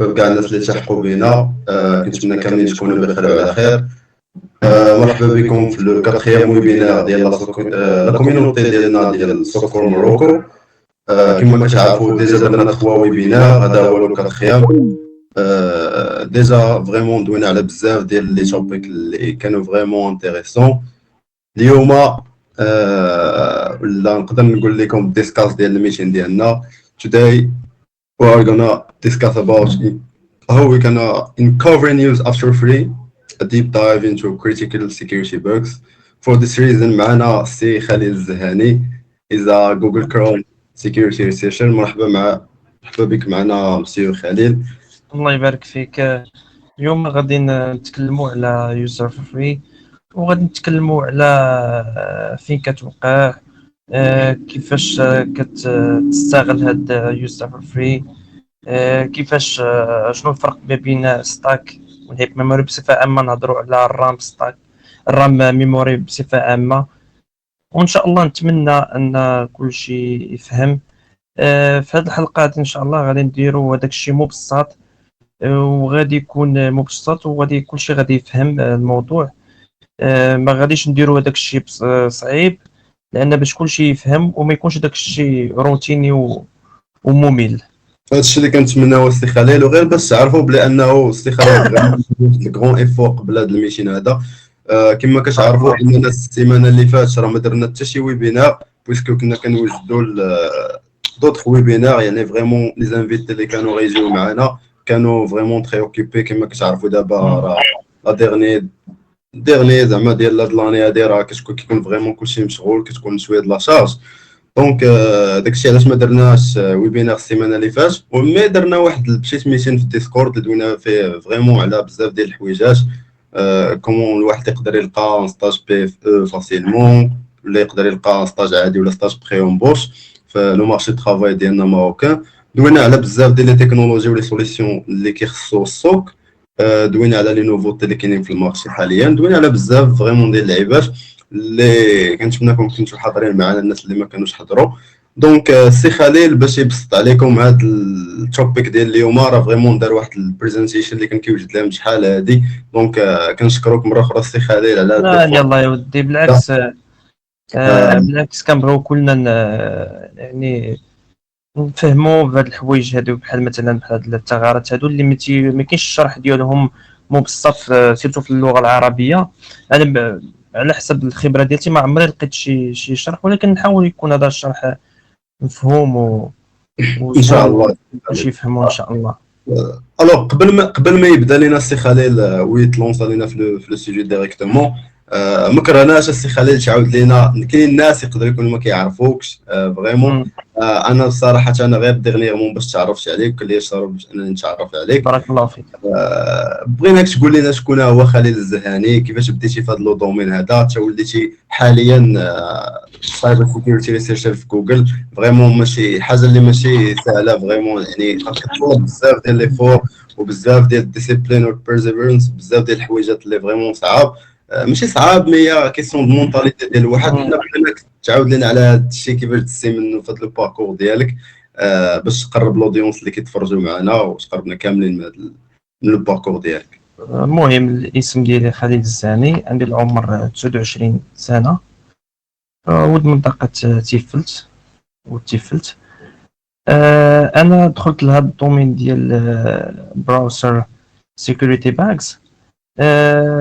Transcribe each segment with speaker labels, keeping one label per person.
Speaker 1: كاع الناس اللي تلحقوا بينا. كنتمنى كاملين تكونوا بخير وعلى خير. مرحبا بكم في لو كاتريام ويبينار ديال لا كوميونيتي ديالنا ديال سوكور موروكو. كما كتعرفوا ديجا درنا 3 ويبينار، هذا هو لو كاتريام. ديجا فريمون دوينا على بزاف ديال لي توبيك اللي كانوا فريمون انتريسون. اليوم ولا نقدر نقول لكم الديسكاس ديال الميتين ديالنا. Today we are gonna discuss about how we can uncover news after free, a deep dive into critical security bugs. For this reason معنا سي خليل الزهاني is a Google Chrome security researcher. مرحبا بك معنا مسيو خليل.
Speaker 2: الله يبارك فيك. اليوم غادي نتكلموا على يوزر فري، وغادي نتكلموا على فين كتوقع، كيفاش كتستغل هاد يوزر فري، كيفاش شنو الفرق ما بين ستاك والهيب ميموري بصفه عامه. نهضروا على الرام ستاك، الرام ميموري بصفه عامه، وان شاء الله نتمنى ان كل شيء يفهم. في هذه الحلقه هذه ان شاء الله غادي نديروا هذاك الشيء مبسط، وغادي يكون مبسط، وغادي كل شيء غادي يفهم الموضوع. ما غاديش نديروا هذاك الشيء صعيب، لان باش كل شيء يفهم وما يكونش داك الشيء روتيني وممل.
Speaker 1: هذا الشيء اللي كنتمناو السي خليل، وغير باش تعرفوا بلي انه السي خليل الكرون ايفور قبل هذا الميشين هذا. كما كتعرفوا اننا السيمانه اللي فاتت راه ما درنا حتى شي ويبينار، بويسكو كنا كنوجدوا دوطخ ويبينار. يعني فريمون لي زانفيتي اللي كانوا غيجيو معنا كانوا فريمون تري اوكيبي. كما كتعرفوا دابا راه لا ديرني زعما ديال هاد لاني هادي راه كيكون فريمون كلشي مشغول، كتكون شويه د لا شارج. دونك داكشي علاش ما درناش ويبينار السيمانه اللي فاتت، ومي درنا واحد البشيت ميتين في الديسكورد اللي دوينا فيه فريمون على بزاف ديال الحويجات. كومون الواحد يقدر يلقى ستاج بي اف او فاسيلمون، ولا يقدر يلقى ستاج عادي ولا ستاج بري امبوش في لو مارشي طرافاي ديالنا ماروكان. دوينا على بزاف ديال لي تكنولوجي ولي سوليسيون اللي كيخصو السوق. دوينا على لي نوفوتي اللي كاينين في المارشي حاليا. دوينا على بزاف فريمون ديال اللعيبات اللي كنتمنىكم كنتو حاضرين معنا، الناس اللي ما كانوش حضروا. دونك السي خليل باش يبسط عليكم هذا التوبيك ديال اليوم، راه فريمون دار واحد البريزنتيشن اللي كان كيوجد لها من شحال هادي. دونك كنشكروك مره اخرى السي خليل على
Speaker 2: لا يلا يا ودي، بالعكس بالعكس كنبغيو كلنا يعني نفهموا بهاد الحوايج هادو، بحال مثلا بحال الثغرات هادو اللي ما كاينش الشرح ديالهم مبسط، سيرتو في اللغه العربيه. انا على حسب الخبره ديالتي ما عمري لقيت شي شرح، ولكن نحاول يكون هذا الشرح مفهوم
Speaker 1: ان شاء الله
Speaker 2: باش يفهموا ان شاء الله.
Speaker 1: الوغ قبل ما يبدا لينا السي خليل ويتلونسا لينا في لو سوجي ديريكتومون، ما كرهناش السي خليل تعاود لينا. كاين الناس يقدروا يكونوا ما كيعرفوكش فريمون. انا بصراحه انا غير ديرنييرمون باش تعرفت عليك، كان لي شرف باش انني نتعرف عليك.
Speaker 2: بارك الله فيك.
Speaker 1: بغيناك تقول لنا شكون هو خليل الزهاني، كيفاش بديتي في هذا لو دومين هذا، حتى وليتي حاليا سايبر سيكيورتي ريسيرشر في جوجل. فريمون ماشي حاجه اللي ماشي سهله فريمون، يعني كتطلب بزاف ديال لي فور وبزاف ديال الديسيبلين والبيرسيفيرنس، بزاف ديال الحويجات اللي فريمون صعاب. ماشي صعاب، مي هي كيسيون دو مونطاليتي ديال الواحد. بغيناك تعاود لنا على هذا الشيء، كيفاش دزتي منه في هذا لو باركور ديالك، باش تقرب لوديونس اللي كيتفرجوا معنا وتقربنا كاملين من الباركور ديالك.
Speaker 2: المهم الاسم ديالي خليل الزهاني، عندي العمر 29 سنه، ولد منطقه تيفلت. انا دخلت لهذا الدومين ديال براوزر سيكوريتي باجز.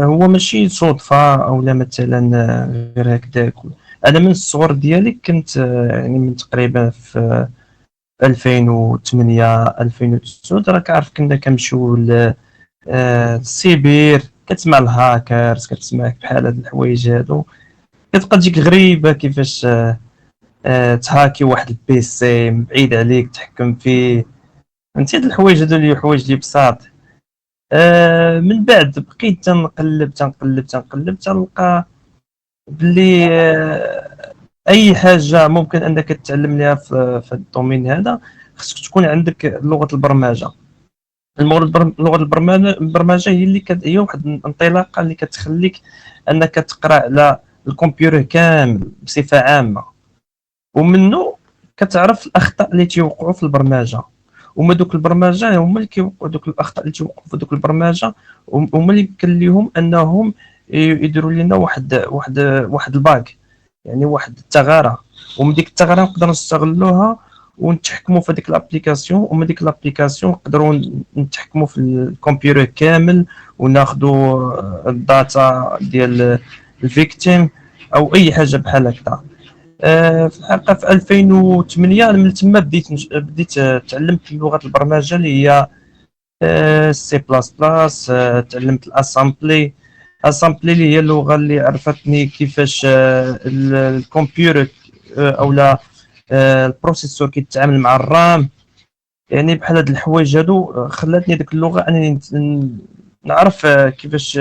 Speaker 2: هو ماشي صدفه اولا مثلا غير هكذاك. انا من الصغر ديالي كنت يعني من تقريبا في 2008 2009 راك عارف كنا كنمشيو السيبير، كتسمع الهاكرز، كتسمع بحال هاد الحوايج هادو، كتبقى تجيك غريبه كيفاش تهاكي واحد البيسي بعيد عليك تحكم فيه. فهمتي هاد الحوايج هادو اللي حوايج اللي بساط. من بعد بقيت تنقلب تنلقى بلي اي حاجه ممكن انك تتعلم ليها في الدومين هذا خصك تكون عندك لغه البرمجه. لغه البرمجه هي اللي هي واحد الانطلاقه اللي كتخليك انك تقرا على الكمبيوتر كامل بصفه عامه، ومنه كتعرف الاخطاء اللي تيوقعوا في البرمجه، هما دوك البرمجه هما اللي كيوقعوا دوك الاخطاء اللي توقعوا في دوك البرمجه، هما اللي يمكن ليهم انهم يديروا لنا واحد الباك، يعني واحد الثغره، ومن ديك الثغره نقدروا نستغلوها ونتحكموا في ديك الابليكاسيون، ومن ديك الابليكاسيون نقدروا نتحكموا في الكمبيوتر كامل وناخذوا الداتا ديال الفيكتيم او اي حاجه بحال هكذا. في الحقيقه في 2008 من تما بديت تعلمت لغه البرمجه اللي هي سي بلاس بلاس. تعلمت الاسامبلي اللي هي اللغه اللي عرفتني كيفاش الكمبيوتر او لا البروسيسور كيتعامل مع الرام. يعني بحال هاد الحوايج هادو خلاتني ديك اللغه انني نعرف كيفاش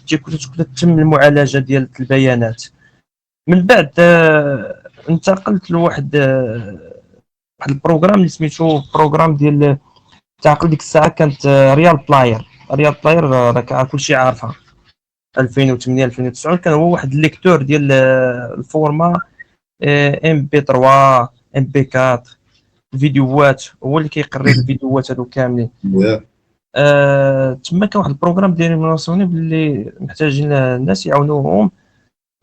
Speaker 2: تتم المعالجه ديال البيانات. من بعد انتقلت لواحد واحد البروغرام اللي سميتو بروغرام ديال تعقل. ديك الساعه كانت ريال بلاير راك كلشي عارفها. 2008 2009 كان هو واحد الليكتور ديال الفورما ام بي 3 ام بي 4 فيديوهات، هو اللي كيقري الفيديوهات هادو كاملين. تما كان واحد البروغرام ديال مناصوني باللي محتاجين الناس يعاونوهم،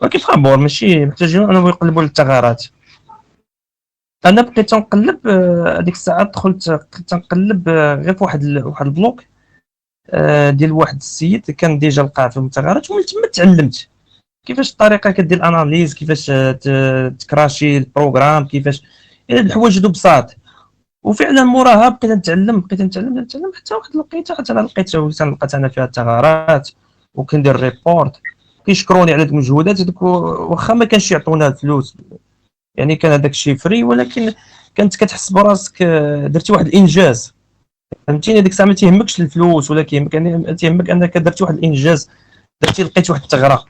Speaker 2: ولكن فابور ماشي محتاجين انهم يقلبوا الثغرات. انا بقيت تنقلب هذيك الساعه دخلت تنقلب غير في واحد البلوك ديال واحد السيد كان ديجا لقى فيه الثغرات، ومن تما تعلمت كيفاش الطريقه كدير اناليز، كيفاش تكراشي البروغرام، كيفاش يعني الحوايج هادو بساط. وفعلا موراها بقيت نتعلم حتى واحد الوقيته حتى لقيت انا فيها الثغرات وكندير ريبورت. كيشكروني على هاد المجهودات هذوك، واخا ما كانش يعطونا الفلوس، يعني كان هذاك الشيء فري، ولكن كنت كتحس براسك درتي واحد الانجاز. فهمتيني؟ ديك الساعه ما تيهمكش الفلوس، ولا تيهمك انك درتي واحد الانجاز، لقيت واحد الثغره.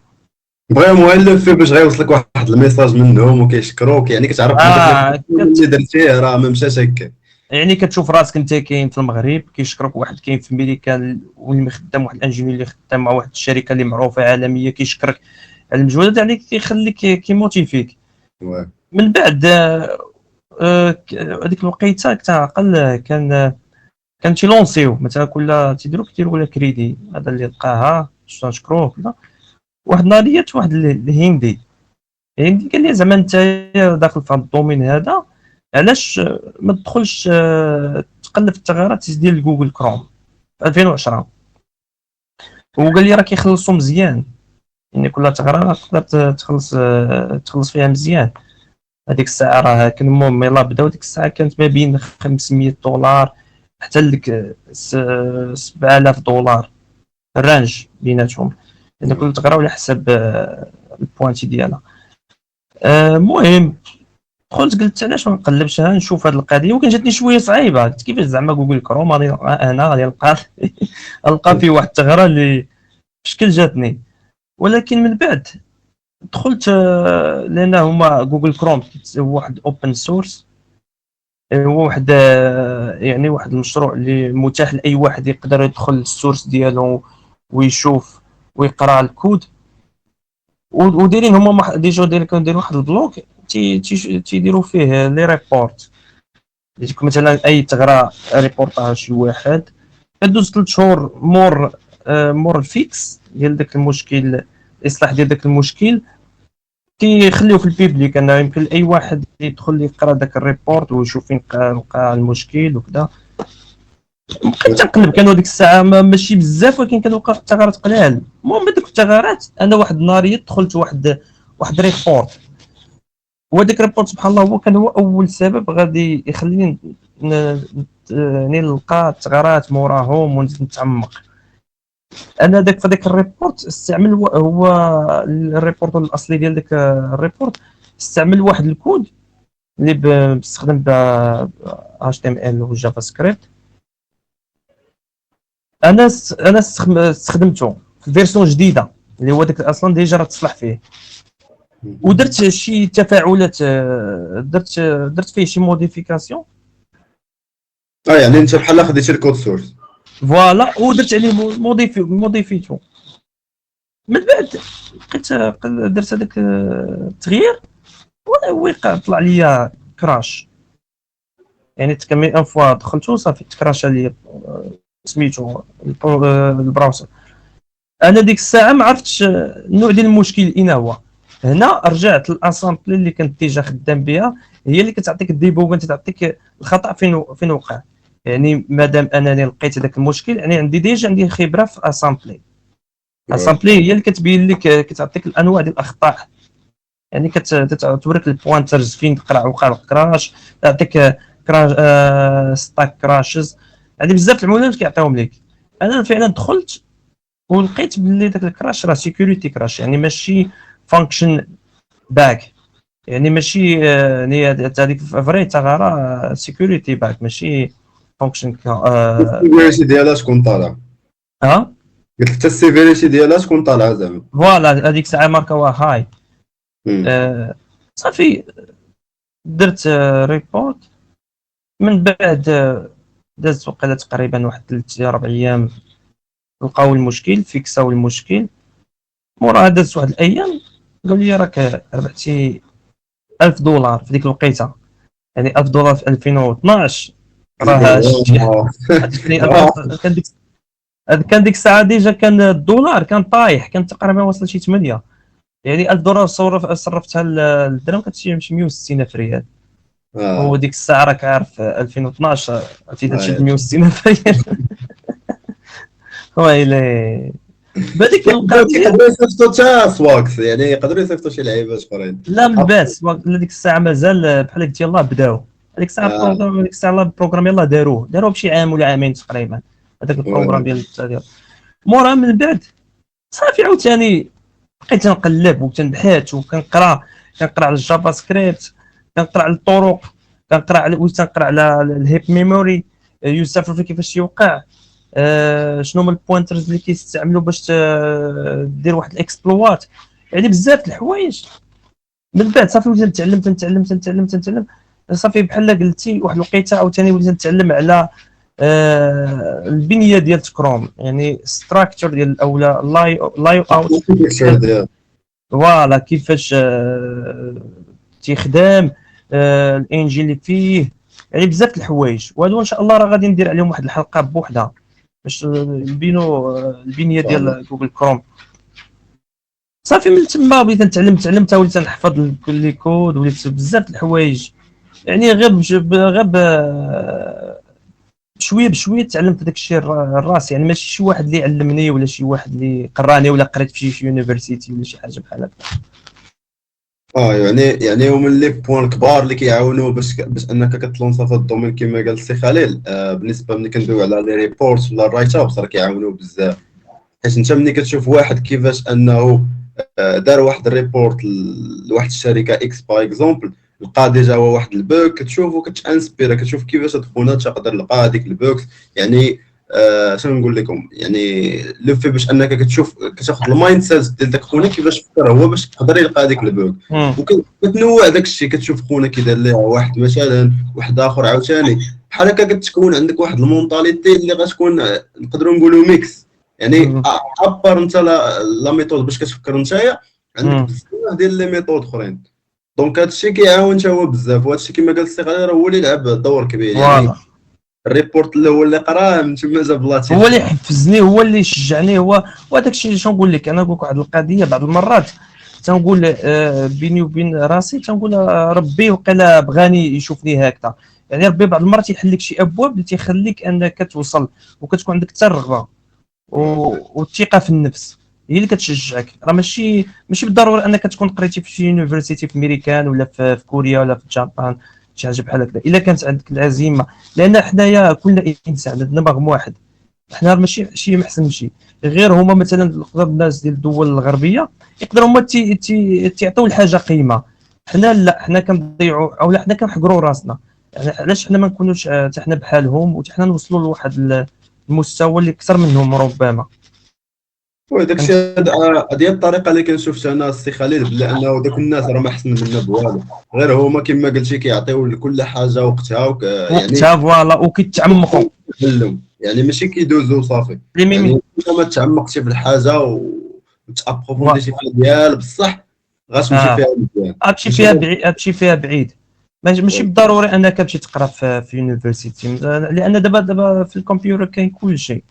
Speaker 1: بغا مؤلف باش غيوصلك واحد الميساج منهم وكيشكروك، يعني كتعرف هذاك اللي درتيه راه ما مشاش هكا.
Speaker 2: يعني كتشوف راسك انت كاين في المغرب كيشكرك، واحد كاين في امريكا واللي خدام، واحد الانجينيور اللي خدام مع واحد الشركه اللي معروفه عالميه كيشكرك على المجهودات، يعني كيخليك كيموتيفيك. من بعد هذيك الوقيته كتعقل كان تيلونسيو مثلا كيديروا ولا كريدي، هذا اللي لقاها نشكروه كذا. واحد ناريات واحد الهندي قال لي زعما انت داخل في الدومين هذا، علاش ما تدخلش تقلب في الثغرات ديال جوجل كروم في 2010. وقال لي راه كيخلصوا مزيان، يعني كل ثغره تقدر تخلص فيها مزيان. هذيك الساعه راه كان المهم يلاه بداو، ديك الساعه كانت ما بين $500 حتى لك $7000 الرانج بيناتهم، يعني كل ثغره على حسب البوانتي ديالها. المهم دخلت قلت علاش ما نقلبش نشوف هذه القضيه، وكان جاتني شويه صعيبه. قلت كيفاش زعما جوجل كروم انا غادي نلقى فيه واحد الثغره اللي بشكل جاتني. ولكن من بعد دخلت لان هما جوجل كروم هو واحد اوبن سورس، هو واحد يعني واحد المشروع اللي متاح لاي واحد يقدر يدخل السورس ديالو ويشوف ويقرا الكود. ودايرين هما ديجا كنديروا واحد البلوك تيديروا فيه لي ريبورت. يجيك مثلا اي ثغره ريبورطها شي واحد، كدوز 3 شهور مور الفيكس ديال داك المشكل، الاصلاح ديال داك المشكل كيخليوه في البيبليك، انه يمكن لاي واحد يدخل يقرا داك الريبورت ويشوف فين وقع المشكل وكذا. بقيت تنقلب، كانوا ديك الساعه ماشي بزاف، ولكن كنوقع في الثغرات قلال. المهم هذوك الثغرات انا واحد النهار دخلت واحد ريبورت، وهذاك الريبورت سبحان الله كان هو اول سبب غادي يخليني نلقى الثغرات موراهم ونزيد نتعمق. انا في داك الريبورت استعمل هو الريبورت الاصلي ديال داك الريبورت، استعمل واحد الكود اللي بستخدم ب HTML و جافا سكريبت. انا استخدمته في الفيرسيون جديده اللي هو داك اصلا ديجا راه تصلح فيه، ودرت شي تفاعلات، درت فيه شي موديفيكاسيون.
Speaker 1: يعني انت بحال خديتي الكود سورس
Speaker 2: فوالا، ودرت عليه موديفيتو. من بعد بقيت درت هذاك التغيير، وقع طلع ليا كراش. يعني تكمل ان فوا دخلتو صافي تكراشا لي سميتو البراوزر. انا ديك الساعه ما عرفتش النوع ديال المشكل اين هو. هنا رجعت للاسامبلي اللي كنت ديجا خدام بها، هي اللي كتعطيك الديبوغ، تعطيك الخطا فين وقع. يعني مادام انني لقيت هذاك المشكل، يعني عندي خبره في اسامبلي. اسامبلي هي اللي كتبين لك، كتعطيك الانواع ديال الاخطاء، يعني كتوريك البوينترز فين وقع الكراش، تعطيك كراش ستاك كراشز، يعني بزاف المعلومات كيعطيهم لك. انا فعلا دخلت ولقيت باللي داك الكراش راه سيكوريتي كراش، يعني ماشي فانكشن باك، يعني ماشي يعني هذيك فري تا غير سيكوريتي باك ماشي فانكشن.
Speaker 1: السيفيريتي ديالها شكون طالع؟
Speaker 2: ها
Speaker 1: قلت لك السيفيريتي ديالها شكون طالع زعما؟
Speaker 2: فوالا هذيك الساعه ماركاوها هاي. صافي درت ريبورت، من بعد دازت وقيله تقريبا واحد 3 4 ايام، لقاو المشكل، فيكساو المشكل. مورا دازت واحد الايام قالوا لي راك ربحتي $1000 في ديك الوقيته، يعني $1000 في 2012 راه شتي. عرفتي كان ديك الساعه ديجا كان الدولار كان طايح، كان تقريبا وصل شي 8، يعني $1000 صرفتها للدرهم كتمشي 160,000 ريال. وديك الساعه راك عارف 2012 عرفتي داكشي ب 160,000 ريال. ويلي بهذيك الوقت
Speaker 1: يقدروا يصيفطوا حتى سواكس، يعني يقدروا يصيفطوا شي لعيبات اخرين.
Speaker 2: لا من باس ديك الساعه مازال بحال قلت يلاه بداو هذيك الساعه البروغرام، ديك الساعه البروغرام يلاه داروه بشي عام ولا عامين تقريبا، هذاك البروغرام ديال مورا من بعد صافي عاوتاني بقيت نقلب وتنبحث وكنقرا على الجافا سكريبت، كنقرا على الطرق، كنقرا على الهيب ميموري، يوسف كيفاش يوقع، شنو هما البوينترز اللي كيستعملوا باش دير واحد الاكسبلوات، يعني بزاف د الحوايج. من بعد صافي وليت نتعلم صافي بحال قلتي واحد الوقيته عاوتاني وليت نتعلم على البنيه ديال كروم، يعني ستراكشر ديال اولا لاي اوت، فوالا كيفاش تيخدم، الانجين اللي فيه، يعني بزاف د الحوايج. وهادو ان شاء الله راه غادي ندير عليهم واحد الحلقه بوحدها باش نبينوا البنيه ديال جوجل كروم. صافي من تما بديت نتعلم حتى وليت نحفظ كل كود، وليت بزاف د الحوايج، يعني غير بشويه بشويه تعلمت داك الشيء الراس، يعني ماشي شي واحد اللي علمني ولا شي واحد اللي قراني ولا قريت في شي يونيفرسيتي ولا شي حاجه بحال هكا.
Speaker 1: يعني هما لي بوان كبار اللي كيعاونوا باش انك كتلونسا في الدومين كما قال السي خليل. بالنسبه ملي كندويو على لي ريبورت ولا الرايت ابس راه كيعاونوا بزاف، حيت انت ملي كتشوف واحد كيفاش انه دار واحد الريبورت لواحد الشركه اكس باغ اكزومبل، لقى ديجا هو واحد البوك، كتشوف وكتانسبيرا، كتشوف كيفاش هاد خونا تقدر لقى هذيك البوك. يعني شنو نقول لكم، يعني لو في باش انك كتاخذ المايند سيت ديال داك خونا كيفاش فكر هو باش تقدر يلقى هذيك البوك، وكتنوع داك الشيء، كتشوف خونا كي دار ليه واحد مثلا، واحد اخر عاوتاني بحال هكا، كتكون عندك واحد المونطاليتي اللي غتكون نقدروا نقولوا ميكس. يعني ابار انت لا ميثود باش كتفكر نتايا، عندك بزاف ديال لي ميثود اخرين. دونك هادشي كيعاون حتى هو بزاف، وهادشي كما قال السي غالي راه هو اللي يلعب دور كبير. يعني الريبورت اللي هو اللي قراه من تما جاب لاتي،
Speaker 2: هو اللي حفزني، هو اللي شجعني، هو وداك الشيء اللي نقول لك. انا نقول لك واحد القضيه بعض المرات تنقول بيني وبين راسي، تنقول ربي وقيلا بغاني يشوفني هكذا، يعني ربي بعض المرات يحل لك شي ابواب اللي تيخليك انك توصل، وكتكون عندك حتى الرغبه والثقه في النفس، هي اللي كتشجعك. راه ماشي بالضروره انك تكون قريتي في شي يونيفرسيتي في امريكان ولا في كوريا ولا في اليابان شي حاجه بحال هكذا، الا كانت عندك العزيمه. لان حنايا كل انسان عندنا مغم واحد، حنا ماشي شي محسن من شي غير هما. مثلا الناس ديال الدول الغربيه يقدروا هما تيعطيو الحاجه قيمه، حنا لا، حنا كنضيعوا او لا، حنا كنحقروا راسنا. يعني علاش حنا ما نكونوش حتى حنا بحالهم، وحتى حنا نوصلوا لواحد المستوى اللي اكثر منهم ربما.
Speaker 1: وداك الشيء هذه الطريقه اللي كنشوف انا السي خليل، بلا انه دوك الناس راه ما احسن منا بوالو، غير هما كما قلتي كيعطيو لكل حاجه وقتها، يعني
Speaker 2: فوالا وكيتعمقوا،
Speaker 1: يعني ماشي كيدوزو صافي. يعني انت ما تعمقتي في الحاجه وتابروفونديتي فيها ديال بصح غتمشي فيها مزيان،
Speaker 2: غتمشي فيها بعيد. ماشي بالضروري انك تمشي تقرا في يونيفرسيتي، لان دابا في الكمبيوتر كاين كل شيء.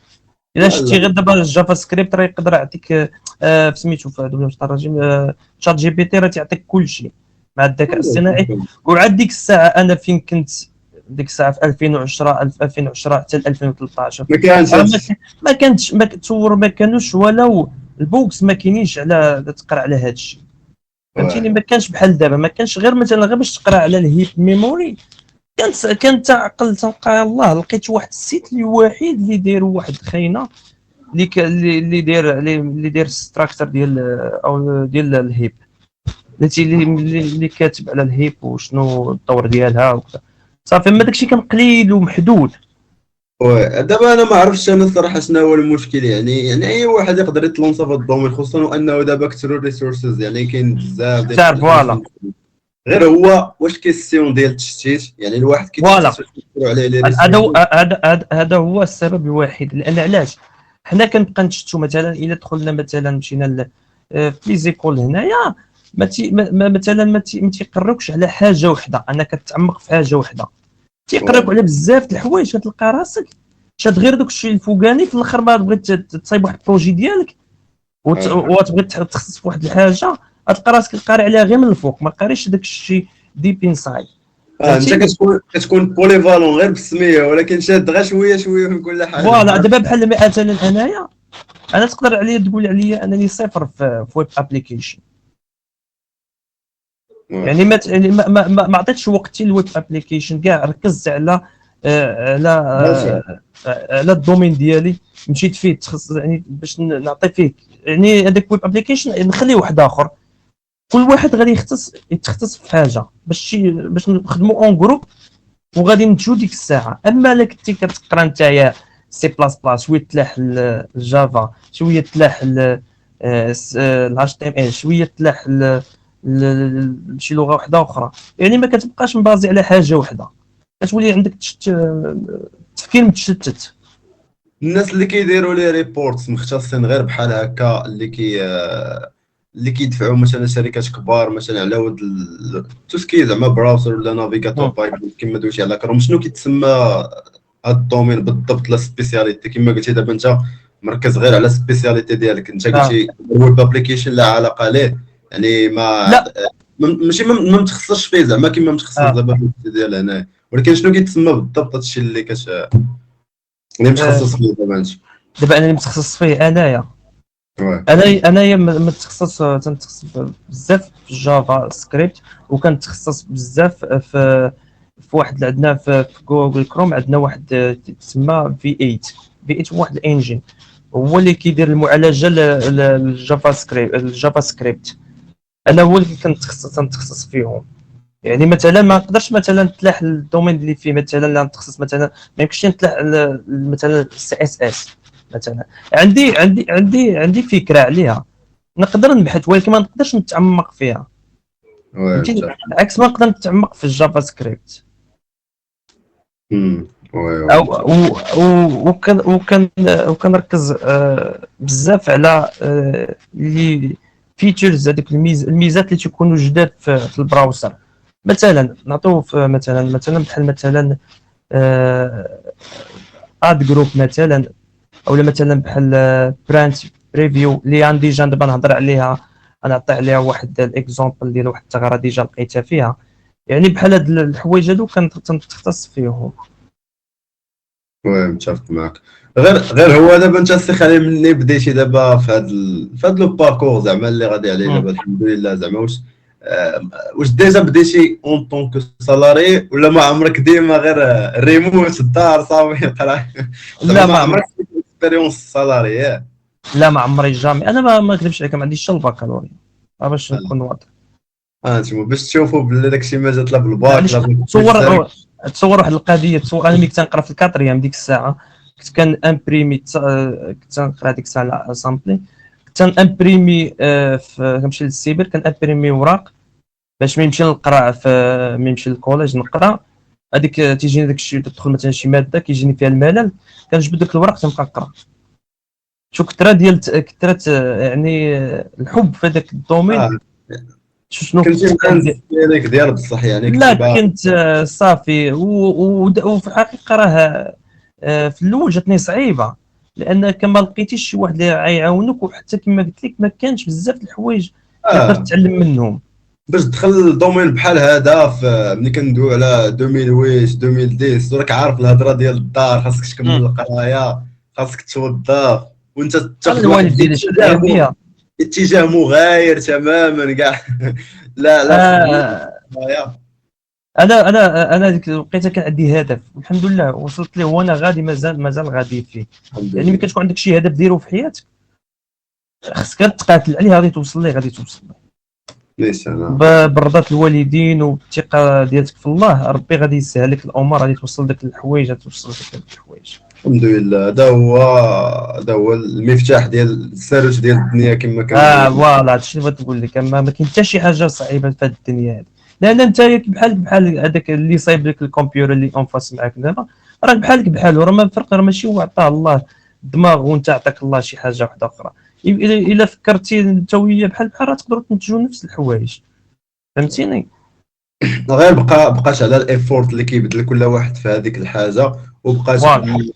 Speaker 2: الا شتي غير دابا الجافا سكريبت راه يقدر يعطيك سميتو في هذا الرجيم تشات جي بي تي راه تيعطيك كل شيء مع الذكاء الاصطناعي. وعاد ديك الساعه انا فين كنت ديك الساعه في 2010 حتى 2013
Speaker 1: ما كانش
Speaker 2: راه
Speaker 1: هادشي.
Speaker 2: ما كانش ما تصور ما كانوش ولاو البوكس ما كاينينش على تقرا على هذا الشيء، فهمتيني. ما كانش بحال دابا، ما كانش غير مثلا غير باش تقرا على الهيب ميموري. كان تعقل تلقى الله لقيت واحد السيت الوحيد اللي داير واحد خاينه اللي داير ستراكتر ديال او ديال الهيب اللي كاتب على الهيب وشنو الدور ديالها وكذا. صافي ما داكشي كان قليل ومحدود.
Speaker 1: دابا انا ما عرفتش انا الصراحه شنو هو المشكل، يعني اي واحد يقدر يتلونسا في الدومين، خصوصا وانه دابا كثروا الريسورسز، يعني كاين بزاف ديال
Speaker 2: تعرف فوالا
Speaker 1: غير هو واش كيسيون ديال التشتيت، يعني الواحد
Speaker 2: فوالا
Speaker 1: كيتشتت واش كيديروا عليه لي
Speaker 2: هذا
Speaker 1: ريسورسز.
Speaker 2: هذا هو السبب الوحيد. لان علاش حنا كنبقى نشتو مثلا الا دخلنا مثلا مشينا في لي زيكول هنايا مثلا ما تيقرروكش على حاجه وحده، انك تعمق في حاجه وحده، تيقرروك على بزاف د الحوايج. كتلقى راسك شاد غير داك الشيء الفوقاني، في الاخر ما بغيت تصايب واحد البروجي ديالك وتبغي تخصص في واحد الحاجه، غتلقى راسك قاري عليها غير من الفوق، ما قاريش داك الشيء ديب انسايد.
Speaker 1: انت كتكون بوليفالون غير بالسميه، ولكن شاد غير شويه شويه من كل حاجه.
Speaker 2: فوالا دابا بحال مثلا انا تقدر عليا تقول عليا انني صفر في ويب ابليكيشن، يعني ما عطيتش وقتي للويب ابليكيشن كاع، ركزت على على الدومين ديالي، مشيت فيه تخصص يعني باش نعطي فيه يعني هذاك ويب ابليكيشن نخليه واحد اخر. كل واحد غادي يتخصص في حاجه باش نخدموا اون جروب وغادي نمشيو ديك الساعه. اما الا كنتي كتقرا نتايا سي بلاس بلاس شويه تلاح الجافا شويه تلاح الاتش تي ام ال شويه تلاح شي لغه واحده اخرى، يعني ما كتبقاش مبازي على حاجه واحده، كتولي عندك التفكير متشتت.
Speaker 1: الناس اللي كيديروا لي ريبورتس مختصين غير بحال هكا، اللي كيدفعوا مثلا شركات كبار مثلا على ود توسكي زعما براوزر ولا نافيغاتور بايب كما دويتي على كروم، شنو كيتسمى هاد الدومين بالضبط؟ لا سبيسياليتي كما قلتي دابا انت مركز غير على سبيسياليتي ديالك، انت قلتي ويب ابليكيشن لا علاقه ليه، يعني
Speaker 2: لا
Speaker 1: ماشي ما متخصصش فيه زعما كما متخصص دابا في ديال هنا، ولكن شنو كيتسمى بالضبط هادشي اللي اللي متخصص فيه دابا انت؟
Speaker 2: دابا انا اللي متخصص فيه انايا متخصص تنتخصص بزاف في الجافا سكريبت، وكنتخصص بزاف في واحد عندنا في جوجل كروم عندنا واحد تسمى في 8 هو واحد الانجين هو اللي كيدير المعالجه الجافا سكريبت. انا هو اللي تنتخصص فيهم. يعني مثلا ما نقدرش مثلا تلاح الدومين اللي فيه مثلا نتخصص مثلا، ما يمكنش نتلاح مثلا السي اس اس مثلا. عندي فكره عليها نقدر نبحث، ولكن ما نقدرش نتعمق فيها، فهمتيني. عكس ما نقدر نتعمق في الجافا سكريبت. وكنركز بزاف على اللي فيتشرز هذوك الميزات اللي تيكونوا جداد في البراوزر. مثلا نعطيو مثلا بحال مثلا اد جروب مثلا، او مثلا بحال براند بريفيو اللي عندي ديجا دابا نهضر عليها، انا نعطي عليها واحد الاكزومبل ديال واحد الثغره ديجا لقيتها فيها. يعني بحال هاد الحوايج هادو كنتختص فيهم.
Speaker 1: متفق معك. غير هو دابا انت السي خليل ملي بديتي دابا في هذا لو باركور زعما اللي غادي عليه دابا الحمد لله، زعما واش ديجا بديتي اون طونك سالاري، ولا ما عمرك ديما غير ريموت الدار صافي قرا؟
Speaker 2: لا
Speaker 1: ما عمرك اكسبيريونس سالاري؟
Speaker 2: لا ما عمري جامي. انا ما نكذبش عليك، ما عنديش حتى الباكالوريا باش نكون واضح.
Speaker 1: انتما باش تشوفوا بلي داكشي ما جات لا بالباك لا
Speaker 2: تصور واحد القضيه. تصور انا ملي كنت كنقرا في الكاتريام ديك الساعه كنت كنامبريمي، كنت كنقرا ديك الساعه على اسامبلي، كنت كنامبريمي كنمشي للسيبر كنامبريمي وراق باش نمشي نقرا نمشي للكوليج نقرا. هذيك تيجيني داك الشيء تدخل مثلا شي ماده كيجيني فيها الملل، كنجبد داك الورق تنبقى نقرا. شو كثره يعني الحب في هذاك الدومين. شنو
Speaker 1: كنتي
Speaker 2: كنت كندير.
Speaker 1: ديالك ديال بصح يعني
Speaker 2: لا
Speaker 1: كنتي باغي.
Speaker 2: كنت صافي وفي الحقيقه راه في الاول جاتني صعيبه، لان كما لقيتيش شي واحد اللي غيعاونك، وحتى كما قلت لك ما كانش بزاف د الحوايج تقدر تتعلم منهم.
Speaker 1: باش دخل الدومين بحال هذا ملي كندويو على 2008 2010 راك عارف الهضره ديال الدار، خاصك تكمل القرايه، خاصك توظف، وانت
Speaker 2: انا
Speaker 1: تاخذ واحد
Speaker 2: الوالدين شاد عليا.
Speaker 1: اتجاه مغاير تماما كاع. لا لا خدمه
Speaker 2: آه
Speaker 1: القرايه.
Speaker 2: انا ديك الوقيته كان عندي هدف، والحمد لله وصلت ليه، وانا غادي مازال غادي فيه.
Speaker 1: الحمد
Speaker 2: يعني ملي
Speaker 1: لله.
Speaker 2: كتكون عندك شي هدف ديرو في حياتك، خصك تقاتل عليه، غادي توصل ليه غادي توصل ليه.
Speaker 1: ليش انا
Speaker 2: برضا الوالدين والثقه ديالك في الله، ربي غادي يسهل لك الامور، غادي توصل داك الحوايج، غادي توصل داك الحوايج.
Speaker 1: الحمد لله، هذا هو المفتاح ديال السرج ديال الدنيا كما كنقولوا.
Speaker 2: فوالا هادشي اللي بغيت نقول لك، ما كاين حتى شي حاجه صعيبه في هذه الدنيا هذه، لان انت بحال هذاك اللي صايب لك الكمبيوتر اللي انفاس معاك دابا، راك بحالك بحالو، راه ما الفرق، راه ماشي هو عطاه الله الدماغ وانت عطاك الله شي حاجه واحده اخرى. الا فكرتي انت وياه بحال راه تقدروا تنتجوا نفس الحوايج، فهمتيني.
Speaker 1: غير بقاش على الايفورت اللي كيبذل كل واحد في هذيك الحاجه، وبقاش
Speaker 2: فوالا.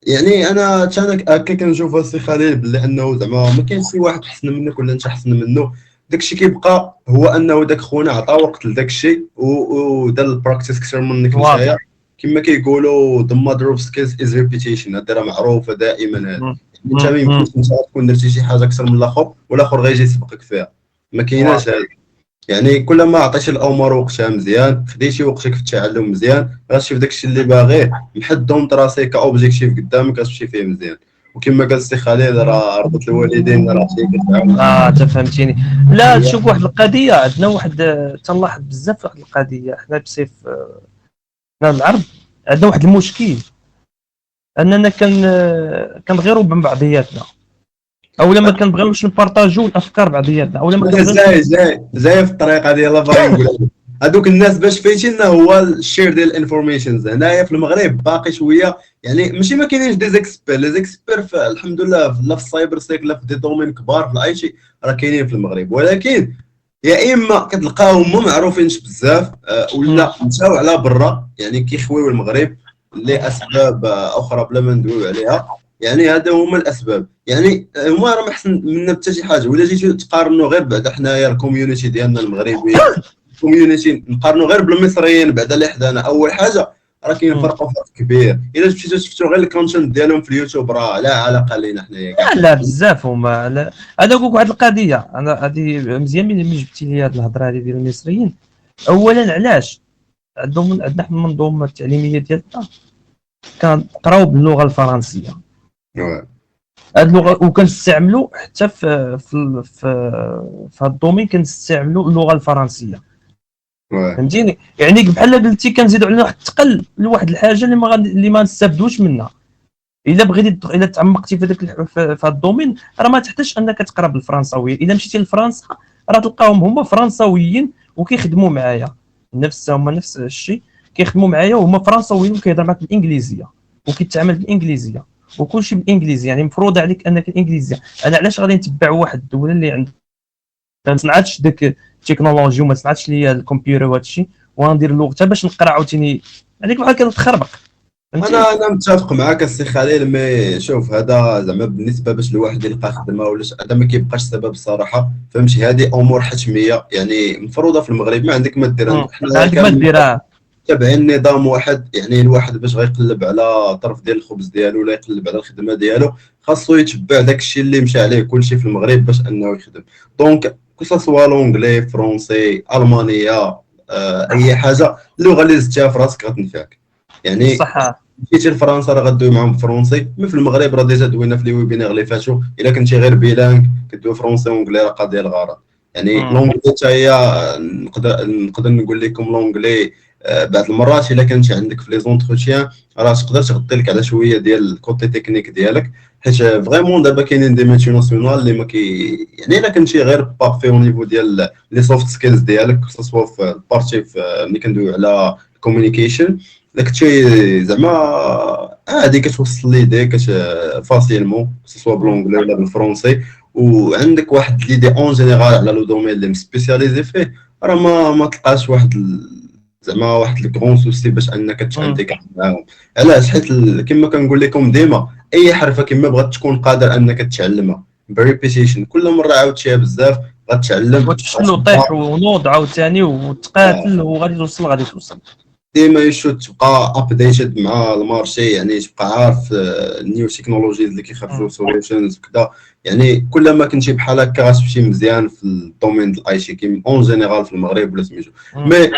Speaker 1: يعني انا هكا كنشوف السي خليل بلي انه زعما ما كاينش شي واحد احسن منك ولا انت احسن منه. داكشي كيبقى هو انه داك خونا عطى وقت لداك الشيء ودار البراكتيس كثر منك
Speaker 2: فوالا.
Speaker 1: نتايا. كما كيقولوا the mother of skills is repetition، هذه راه معروفه دائما. هذه
Speaker 2: مم.
Speaker 1: انت ما يمكنش انت تكون درتي شي حاجه اكثر من الاخر والاخر غيجي يسبقك فيها، ما
Speaker 2: فوالا.
Speaker 1: كايناش هذا. يعني كل ما عطيتي الامور وقتها مزيان، خديتي وقتك في التعلم مزيان، غتمشي في داكشي اللي باغيه محدهم راسي كاوبجيكتيف قدامك غتمشي فيه مزيان. وكما قال السي خليل راه ربط الوالدين راه شي كتعاون.
Speaker 2: انت فهمتيني. لا شوف واحد القضيه، عندنا واحد تنلاحظ بزاف واحد القضيه، حنا بصيف حنا العرب عندنا واحد المشكل، اننا كنغيروا من بعضياتنا، اولا ما كنبغيوش نبارطاجيو الافكار بعضياتنا، اولا ما كنبغيوش.
Speaker 1: جاي في الطريقه ديال باغي نقول هذوك الناس باش فايتين هو الشير ديال الانفورميشنز. هنايا في المغرب باقي شويه، يعني ماشي ما كاينينش دي زيكسبير، لي زيكسبير الحمد لله لا في السايبر سيك لا في دي دومين كبار في الاي تي راه كاينين في المغرب، ولكن يا اما كتلقاهم ما معروفينش بزاف ولا مشاو على برا يعني كيخويو المغرب لاسباب اخرى بلا ما ندويو عليها. يعني هذا هما الاسباب، يعني هما راه ما احسن منا حتى شي حاجه. ولا جيتي تقارنوا غير بعدا حنايا الكوميونيتي ديالنا المغربي، الكوميونيتي نقارنوا غير بالمصريين بعدا اللي حدانا، اول حاجه راه كاين فرق كبير. الا مشيتوا شفتوا غير الكونتنت ديالهم في اليوتيوب راه لا علاقه لينا حنايا كاع.
Speaker 2: لا بزاف هما. لا انا نقول لك واحد القضيه، انا هذه مزيان ملي جبتي لي هذه الهضره هذه ديال المصريين. اولا علاش عندنا حنا المنظومه التعليميه ديالنا كنقراو باللغه الفرنسيه، هاد اللغه، وكنستعملوا حتى في هاد الدومين كنستعملوا اللغه الفرنسيه، فهمتيني. يعني بحال قلتي كنزيدوا علينا واحد الثقل لواحد الحاجه اللي ما نستافدوش منها. الا تعمقتي في هذاك في هذا الدومين، راه ما تحتاجش انك تقرا بالفرنساويه. الا مشيتي لفرنسا راه تلقاهم هما فرنساويين وكيخدموا معايا، هما نفس الشيء، كيخدموا معايا وهما فرنساويين وكيهضر معاك بالانجليزيه وكيتعامل بالانجليزيه وكلشي بالانجليزيه. يعني مفروض عليك انك الانجليزيه. انا علاش غادي نتبع واحد الدوله اللي عندها ما صنعتش داك التكنولوجيا وما صنعتش ليا الكمبيوتر وهذا الشيء، وغندير لغتها باش نقرا عاوتاني؟ هذيك بحال كتخربق.
Speaker 1: انا متفق معك السي خليل، مي شوف هذا زعما بالنسبه باش الواحد يلقى خدمه ولا هذا ما كيبقاش سبب الصراحه، فهمتي. هذه امور حتميه يعني مفروضه في المغرب، ما عندك ما دير. حنا
Speaker 2: عندك ما ديرها.
Speaker 1: تابعين نظام واحد، يعني الواحد باش غيقلب على طرف ديال الخبز ديالو ولا يقلب على الخدمه ديالو خاصو يتبع داك الشيء اللي مشى عليه كلشي في المغرب باش انه يخدم. دونك كو سوا لونغلي فرونسي المانيه اي حاجه، اللغه اللي زدتها في راسك غتنفعك. يعني
Speaker 2: صح.
Speaker 1: مشيتي لفرنسا راه غدوي معاهم بالفرنسي، مي في المغرب راه ديجا دوينا في لي ويبينار اللي فاتوا، الا كنتي غير بيلانغ كدوي فرونسي وانجلي راه قضيه الغرض. يعني لونجلي حتى هي نقدر نقول لكم لونجلي بعض المرات الا كنتي عندك في لي زونتروتيان راه تقدر تغطي لك على شويه ديال الكوتي تكنيك ديالك، حيت فريمون دابا كاينين دي ميتي ناسيونال اللي ما يعني الا كنتي غير بارفي او نيفو ديال لي سوفت سكيلز ديالك سوا في البارتي ملي كندويو على الكوميونيكيشن، داك الشيء زعما عادي كتوصل ليديك فاسيلمون سوا بلونجلي ولا بالفرونسي. وعندك واحد ليدي اون جينيرال على لو دومين اللي سبيسياليزي فيه، راه ما تلقاش واحد زعما واحد الكرون سوسي باش انك تانديك معاهم. علاش؟ حيت كما كنقول لكم ديما، اي حرفه كما بغات تكون قادر انك تعلمها بريبيتيشن، كل مره عاودتيها بزاف غتعلم،
Speaker 2: وتفشل وطيح ونوض عاوتاني وتقاتل وغادي توصل.
Speaker 1: ديما يشو تبقى ابديتد مع المارشي، يعني تبقى عارف النيو تكنولوجيز اللي كيخرجوا سوليوشنز وكذا. يعني كل ما كنتي بحال هكا غتمشي مزيان في الدومين ديال الاي تي كيما اون جينيرال في المغرب ولا سميتو. مي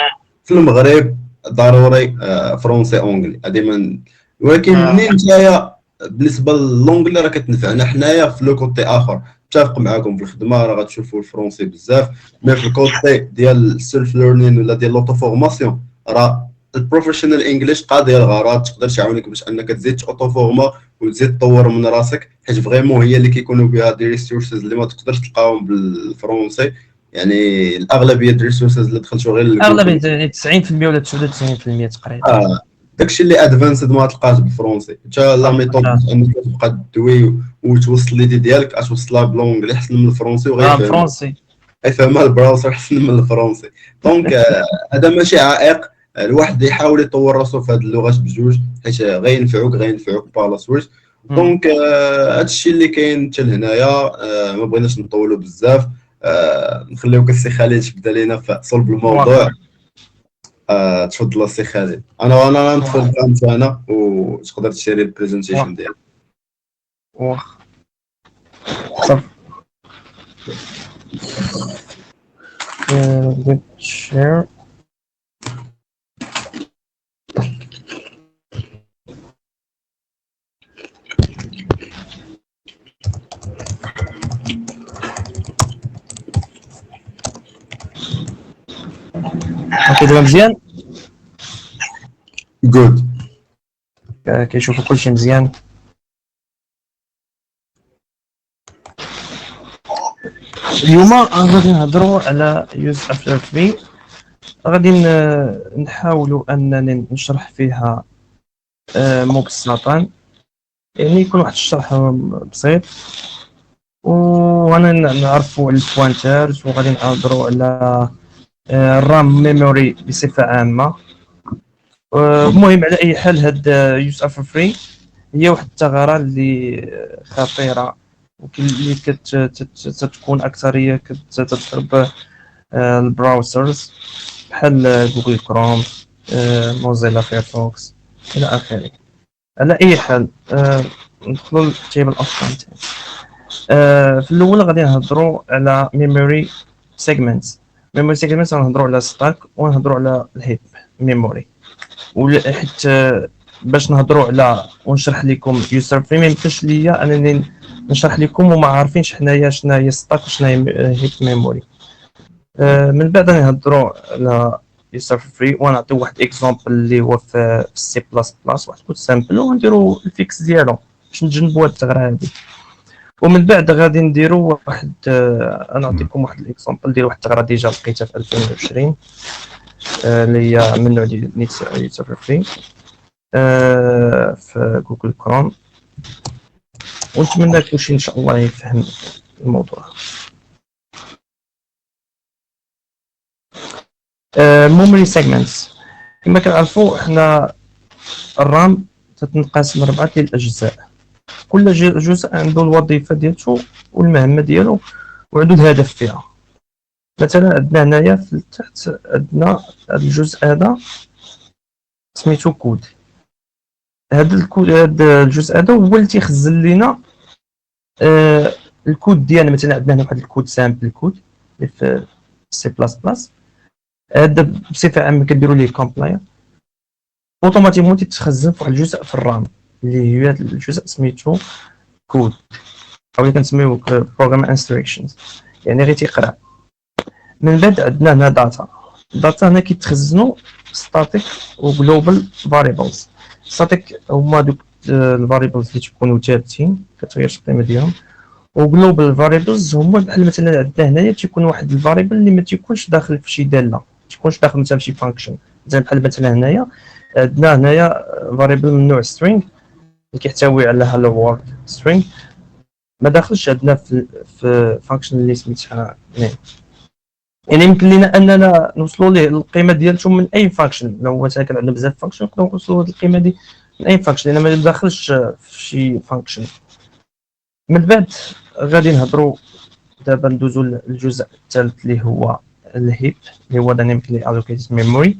Speaker 1: في المغرب ضروري فرونسي اونجلي ديما، ولكن منين نتايا بالنسبه للونجلي راه كتنفعنا حنايا في لو كوتي اخر. متفق معاكم في الخدمه راه غتشوفوا الفرونسي بزاف، مي في الكوتي ديال السيلف ليرنين ولا ديال لوطو فورماسيون راه البروفيشنال انجلش قاضي الغرض، تقدر تعاونك باش انك تزيد اوتو فورما وتزيد تطور من راسك، حيت فريمون هي اللي كيكونوا بها دي ريسورسز اللي ما تقدرش تلقاهم بالفرونسي. يعني الاغلبيه ديال الريسورسز اللي دخلتوا غير
Speaker 2: اغلبيه 90% ولا 99% تقريبا.
Speaker 1: داكشي اللي ادفانسد ما تلقاش بالفرونسي. حتى لا ميثود انك تبقى تدوي وتوصل ليدي ديالك اتوصلها بلونجلي احسن من الفرونسي، وغير
Speaker 2: الفرونسي
Speaker 1: يفهمها البراوزر احسن من الفرونسي. دونك هذا ماشي عائق، الواحد يحاول يطور راسو في هذه اللغات بجوج، حيت غينفعوك بالا سويت. دونك هذا الشيء اللي كاين حتى لهنايا. ما بغيناش نطولوا بزاف، نخليوك السي خالد تبدا لينا في صلب الموضوع. تفضل السي خالد. انا ندخل كامت انا وتقدر تشري البريزنتيشن ديالك.
Speaker 2: واخ صافي. share. اوكي دابا مزيان.
Speaker 1: جود.
Speaker 2: كيشوفوا كلشي مزيان. اليوم غادي نهضروا على يوز افتر 3. غادي نحاولوا انني نشرح فيها مبسطا، يعني يكون واحد الشرح بسيط، وانا نعرفوا البوينترز، وغادي نهضروا على الرام ميموري بصفه عامه. المهم على اي حال هاد يوز افتر 3 هي واحد الثغره اللي خطيره، واللي كتكون اكثريه كتضرب البراوزرز بحال جوجل كروم، موزيلا فايرفوكس الى اخره. على اي حال ندخلوا للتيبل اوف كونتنت. في الاول غادي نهضروا على ميموري سيجمنتس. ميموري سيجمنتس غنهضروا على ستاك ونهضروا على الهيب ميموري. وحيت باش نهضروا على ونشرح لكم يوزر فري، ما يمكنش ليا انني نشرح لكم وما عارفينش حنايا شنو هي ستاك وشنو هي هيب ميموري. من بعد نهضروا على يوزر فري ونعطيو واحد اكزامبل اللي هو في سي بلس بلس، واحد كود سامبل، ونديروا الفيكس ديالو باش نتجنبوا هاد الثغره هادي. ومن بعد غادي نديروا واحد نعطيكم واحد الاكزامبل ديال واحد الثغره ديجا لقيتها في 2020 اللي هي من نوع ديال نيت يوزر فري في جوجل كروم، ونتمنى كلشي ان شاء الله يفهم الموضوع. memory segments كما كنعرفوا حنا الرام تتنقسم لأربعة ديال الأجزاء، كل جزء عنده الوظيفة ديالته والمهمة ديالو وعنده الهدف فيها. مثلا عندنا هنايا في التحت عندنا هذا الجزء هذا سميتو كود. هذا الكود، هذا الجزء هذا هو اللي تيخزن لينا الكود ديالنا. مثلا عندنا هنا واحد الكود سامبل كود اللي في سي بلس بلس، هذا بصفه عامه كديروا ليه كومبلاير اوتوماتيكمون تيتخزن في واحد الجزء في الرام اللي هي الجزء سميتو كود، او اللي كنسميوه بروغرام انستركشنز، يعني غير تيقرا. من بعد عندنا هنا داتا هنا كيتخزنوا ستاتيك وجلوبال فاريبلز. ستاتيك هما دوك الفاريبلز اللي تيكونوا ثابتين كتغير القيمه ديالهم، وجلوبال فاريبلز هما بحال مثلا عندنا هنايا تيكون واحد الفاريبل اللي ما تيكونش داخل في شي داله، ما تيكونش داخل مثلا في شي فانكشن. بحال مثلا هنايا عندنا هنايا فاريبل من نوع string اللي كيحتوي على hello world string، ما داخلش عندنا في فانكشن اللي سميتها نيم. يعني يمكن لنا اننا نوصلوا ليه القيمه ديالته من اي فانكشن. لو مثلا كان عندنا بزاف فانكشن نقدروا نوصلوا لهاد القيمه دي من اي فانكشن، لان ما داخلش في شي فانكشن. من بعد غادي نهضروا دابا، ندوزو للجزء الثالث اللي هو الهيب، اللي هو دايناميكلي الوكيتد ميموري.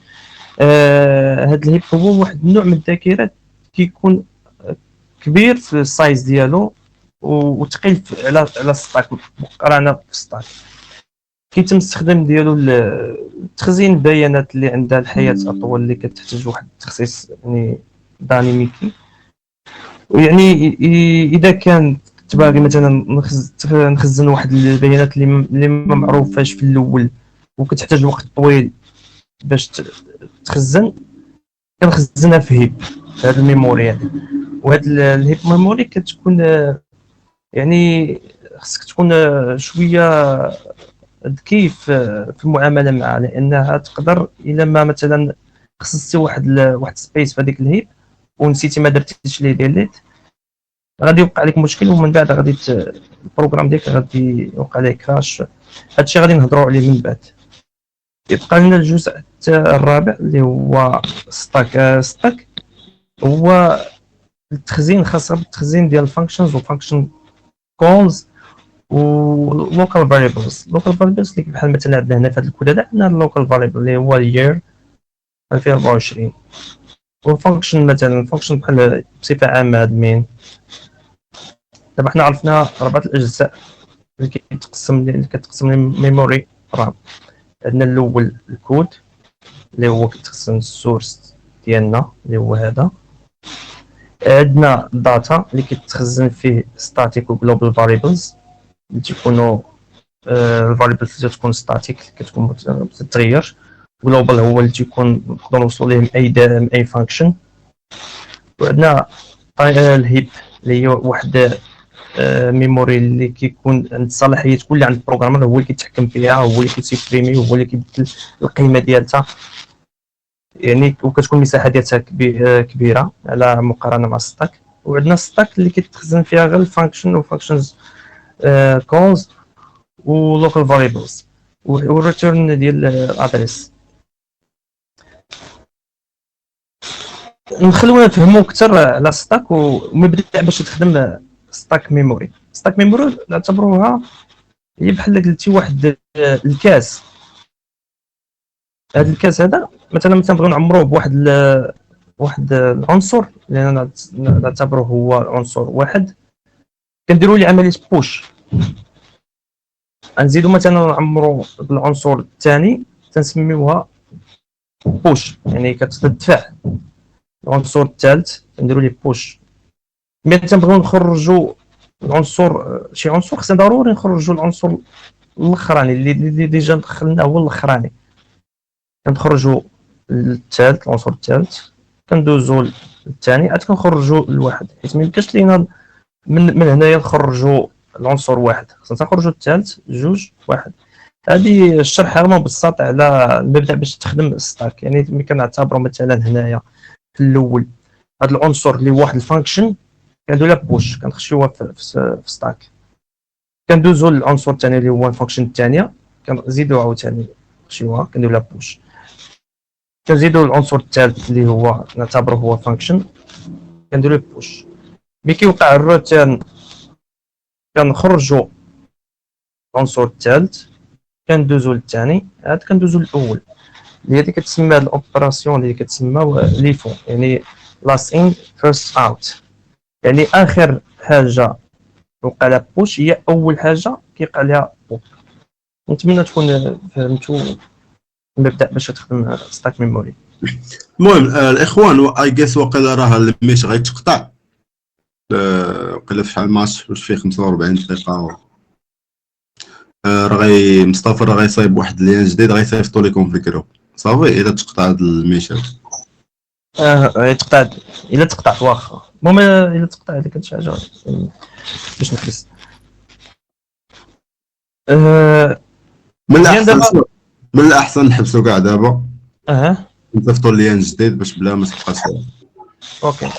Speaker 2: هاد الهيب هو واحد النوع من الذاكره كيكون كبير في السايز ديالو وثقيل على الستاك، مقارنه في الستاك. كيتم الاستخدام ديالو لتخزين البيانات اللي عندها الحياه اطول، اللي كتحتاج واحد التخصيص يعني ديناميكي. ويعني اذا كان باغي مثلا نخزن واحد البيانات اللي ما معروفاش في الاول وكتحتاج وقت طويل باش تخزن، كنخزنها في هيب، في هذا الميموري يعني. وهاد الهيب ميموري كتكون يعني خصك تكون شويه ذكي في المعامله معها، لانها تقدر الا ما مثلا خصصتي واحد سبيس في هذيك الهيب ونسيتي ما درتيش ليه ديليت، غادي يوقع لك مشكل، ومن بعد غادي البروغرام ديالك غادي يوقع ليه كراش. هادشي غادي نهضروا عليه من بعد. يبقى لنا الجزء الرابع اللي هو ستاك هو التخزين، خاصه بالتخزين ديال الفانكشنز وفانكشن كولز ولوكال فاريبلز. لوكال فاريبلز اللي بحال مثلا عندنا هنا في هذا الكود عندنا اللوكال فاريبل اللي هو اليير 2024، والفانكشن مثلا فانكشن بحال بصفه عامه ادمين. دابا حنا عرفنا 4 الاجزاء اللي كتقسم الميموري رام. عندنا الاول الكود اللي هو كيتخزن السورس ديالنا اللي هو هذا. عندنا الداتا اللي كيتخزن فيه ستاتيك وجلوبال فاريبلز اللي تيكونوا الفاريبلز اللي تكون ستاتيك كتكون ما تتغيرش. جلوبال هو اللي تيكون نقدروا نوصلوا ليه من اي فانكشن. وعندنا الهيب اللي هي واحد ميموري اللي كيكون عند الصلاحيات كلها عند البروغرامر، هو اللي كيتحكم فيها، هو اللي كيسيبريمي، هو اللي كيبدل القيمه ديالها يعني، وكتكون المساحه ديالها كبيره على مقارنه مع الستاك. وعندنا الستاك اللي كيتخزن فيها غير الفانكشن وفانكشنز كولز ولوكال فاريبلز والريتيرن ديال الادريس. نخلونا نفهموا اكثر على الستاك ونبدا باش تخدم ستاك ميموري. ستاك ميموري نعتبروها هي بحال قلتي واحد الكاس. هذا الكاس هذا مثلا بغيو نعمروه بواحد واحد العنصر اللي نعتبروه هو عنصر واحد، كنديروا ليه عمليه بوش. نزيدوا مثلا نعمروا بالعنصر الثاني تنسميوها بوش، يعني كتدفع العنصر الثالث نديروا ليه بوش. ملي تنبغيو نخرجوا العنصر شي عنصر خصنا ضروري نخرجوا العنصر الاخراني اللي ديجا دخلنا هو الاخراني، كنخرجوا الثالث العنصر الثالث كندوزوا للثاني عاد كنخرجوا الواحد، حيت ما يمكنش لينا من هنايا نخرجوا العنصر واحد، خصنا نخرجوا الثالث جوج واحد. هذه الشرح غير مبسط على المبدا باش تخدم الستاك. يعني ملي كنعتبروا مثلا هنايا في الاول هذا العنصر اللي هو واحد الفانكشن كنديروا لها بوش كنخشيوها في ستاك، كندوزوا للعنصر الثاني اللي هو الفانكشن الثانيه كنزيدوا عاوتاني نخشيوها كنديروا لها بوش، كنزيدوا العنصر الثالث اللي هو نعتبره هو فانكشن كنديروا له بوش. ملي كيوقع الروتين كنخرجوا العنصر الثالث كندوزوا للثاني عاد كندوزوا للاول، اللي هذه كتسمى الاوبراسيون اللي كتسمى ليفو، يعني لاست ان فيرست اوت، يعني اخر حاجه وقع لها بوش هي اول حاجه كيوقع لها بوب. نتمنى تكون فهمتوا المبدا باش تخدم ستاك ميموري.
Speaker 1: المهم الاخوان اي جيس وقيلا راه الميش غيتقطع وقيلا في شحال ماتش واش فيه 45 دقيقه. راه مصطفى راه غيصايب واحد اللين جديد غيصيفطو لكم في الجروب صافي الا تقطع هذا الميش.
Speaker 2: يتقطع الا تقطعت واخا. المهم الا تقطع هذيك شي حاجه باش نحس.
Speaker 1: من الاحسن نحبسوا كاع دابا
Speaker 2: اها
Speaker 1: نصيفطوا اللين جديد باش بلا ما تبقاش.
Speaker 2: اوكي.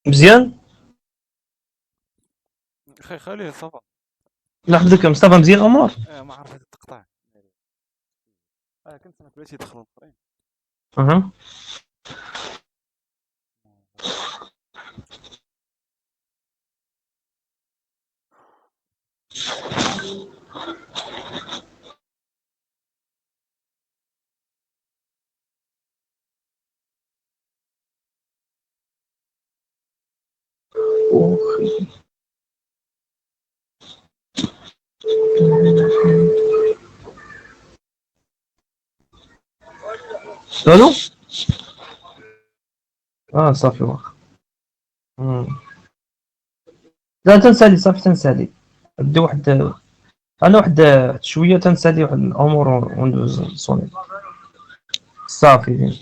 Speaker 2: مزيان.
Speaker 3: اخي خليه صافا.
Speaker 2: لحظة مصطفى، مزيان الأمور.
Speaker 3: ما عرفت تقطع. كنت سمعت بلاتي يدخلوا الاخرين.
Speaker 2: أها. الو. صافي واخا. مم. لا تنسالي، صافي تنسالي. بدي واحد، انا واحد شويه تنسالي واحد الامور وندوز صوني. صافي.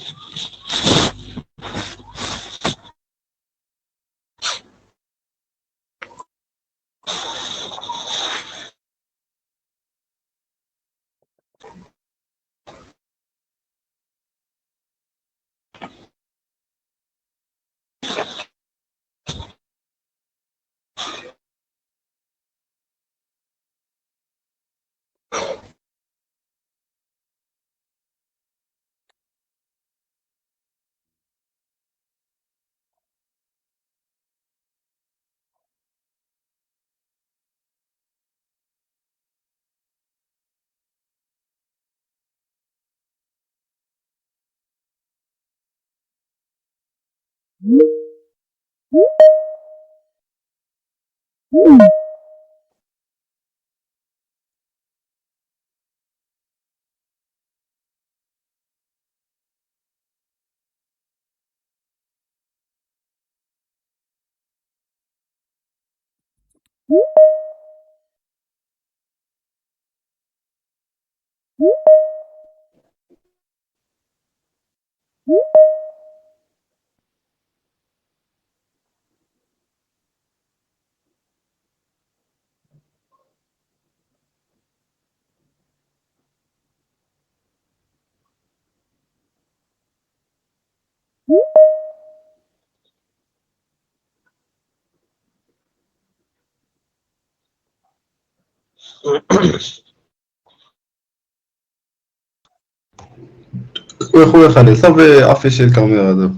Speaker 1: وي خويا خليل صافي افيشي الكاميرا دابا.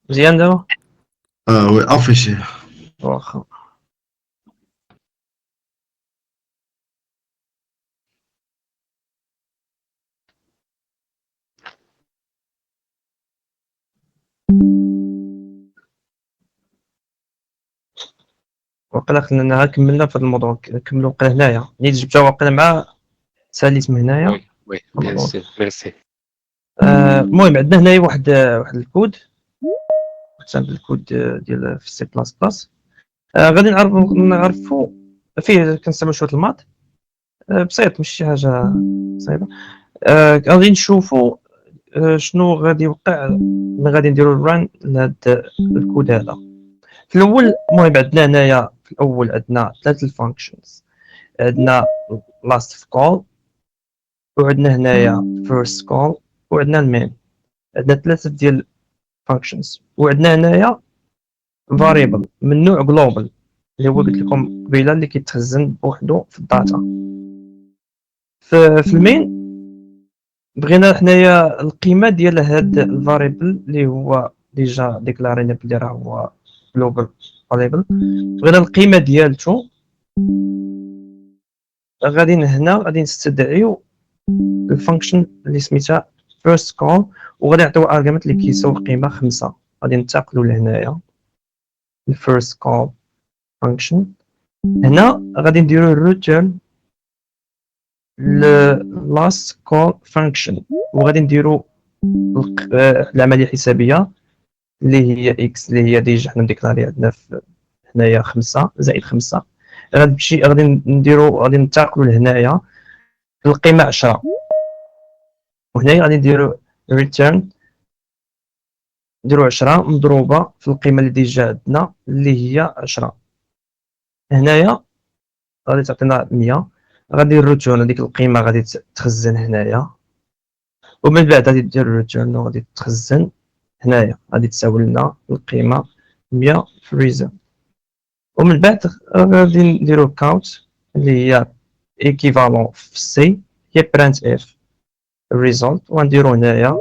Speaker 2: مزيان دابا.
Speaker 1: وي افيشي.
Speaker 2: واخا. وقيلا خلينا كملنا في هذا الموضوع، كملوا وقيلا هنايا نيت جبتها وقيلا مع ساليت من هنايا.
Speaker 4: وي وي ميرسي ميرسي.
Speaker 2: المهم عندنا هنايا واحد الكود، سامبل الكود ديال في سي بلاس بلاس. غادي نعرفوا فيه كنستعملوا شويه الماط بسيط، ماشي شي حاجه صعيبه. غادي نشوفوا شنو غادي يوقع ملي غادي نديروا ران لهاد الكود هذا. في الاول المهم عندنا هنايا في الاول عندنا ثلاثه الفانكشنز، عندنا لاست في كول، وعندنا هنايا فيرست كول، وعندنا المين. عندنا ثلاثه ديال فانكشنز، وعندنا هنايا فاريبل من نوع جلوبال اللي هو قلت لكم قبيله اللي كيتخزن بوحدو في الداتا. في المين بغينا حنايا القيمه ديال هاد الفاريبل اللي هو ديجا ديكلارينا بلي راه هو جلوبال فاريبل، بغينا القيمه ديالته. غادي هنا غادي نستدعيو الفانكشن اللي سميتها first call، وغادي نعطيو ارغيومنت اللي كيساوي قيمه 5. غادي ننتقلوا لهنايا الفيرست call function. هنا غادي نديرو return last call function، وغادي نديرو العمليه الحسابيه اللي هي x اللي هي ديجا حنا مديكلاري عندنا في هنايا 5 زائد 5. غادي نديرو غادي ننتقلوا لهنايا القيمه 10، وهنايا غادي نديرو return نديرو 10 مضروبه في القيمه اللي ديجا عندنا اللي هي 10. هنايا غادي تعطينا 100. غادي الريتيرن هذيك القيمه غادي تخزن هنايا، ومن بعد غادي دير الريتيرن وغادي تخزن هنايا، غادي تساوي لنا القيمه 100 في الريزلت. ومن بعد غادي نديرو كاونت اللي هي ايكيفالون في سي هي برانت اف الريزلت، ونديرو هنايا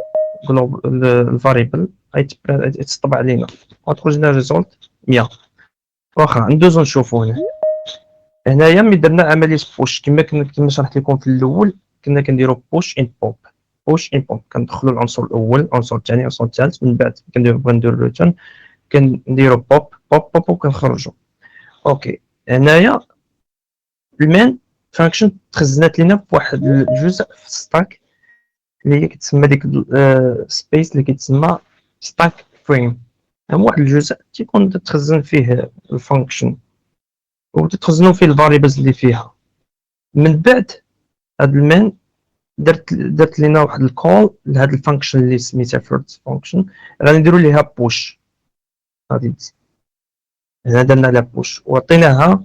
Speaker 2: الفاريبل غيتطبع لينا وتخرج لنا الريزلت 100. واخا ندوزو نشوفو هنايا ملي درنا عمليه بوش كما شرحت لكم في الاول، كنا كنديرو بوش ان بوب. بوش ان بوب كندخلوا العنصر الاول، العنصر الثاني، العنصر الثالث، من بعد كنديرو ريتيرن، كنديرو بوب بوب بوب وكنخرجوا. اوكي هنايا المين فانكشن تخزنات لينا بواحد الجزء في ستاك اللي هي كتسمى ديك سبيس اللي كيتسمى ستاك فريم. واحد الجزء تيكون تخزن فيه الفانكشن وتتخزنوا فيه الفاريبلز اللي فيها. من بعد هاد المين درت لينا واحد الكول لهاد الفانكشن اللي سميتها فيرست فانكشن، غادي نديرو ليها بوش. غادي هنا درنا لها بوش وعطيناها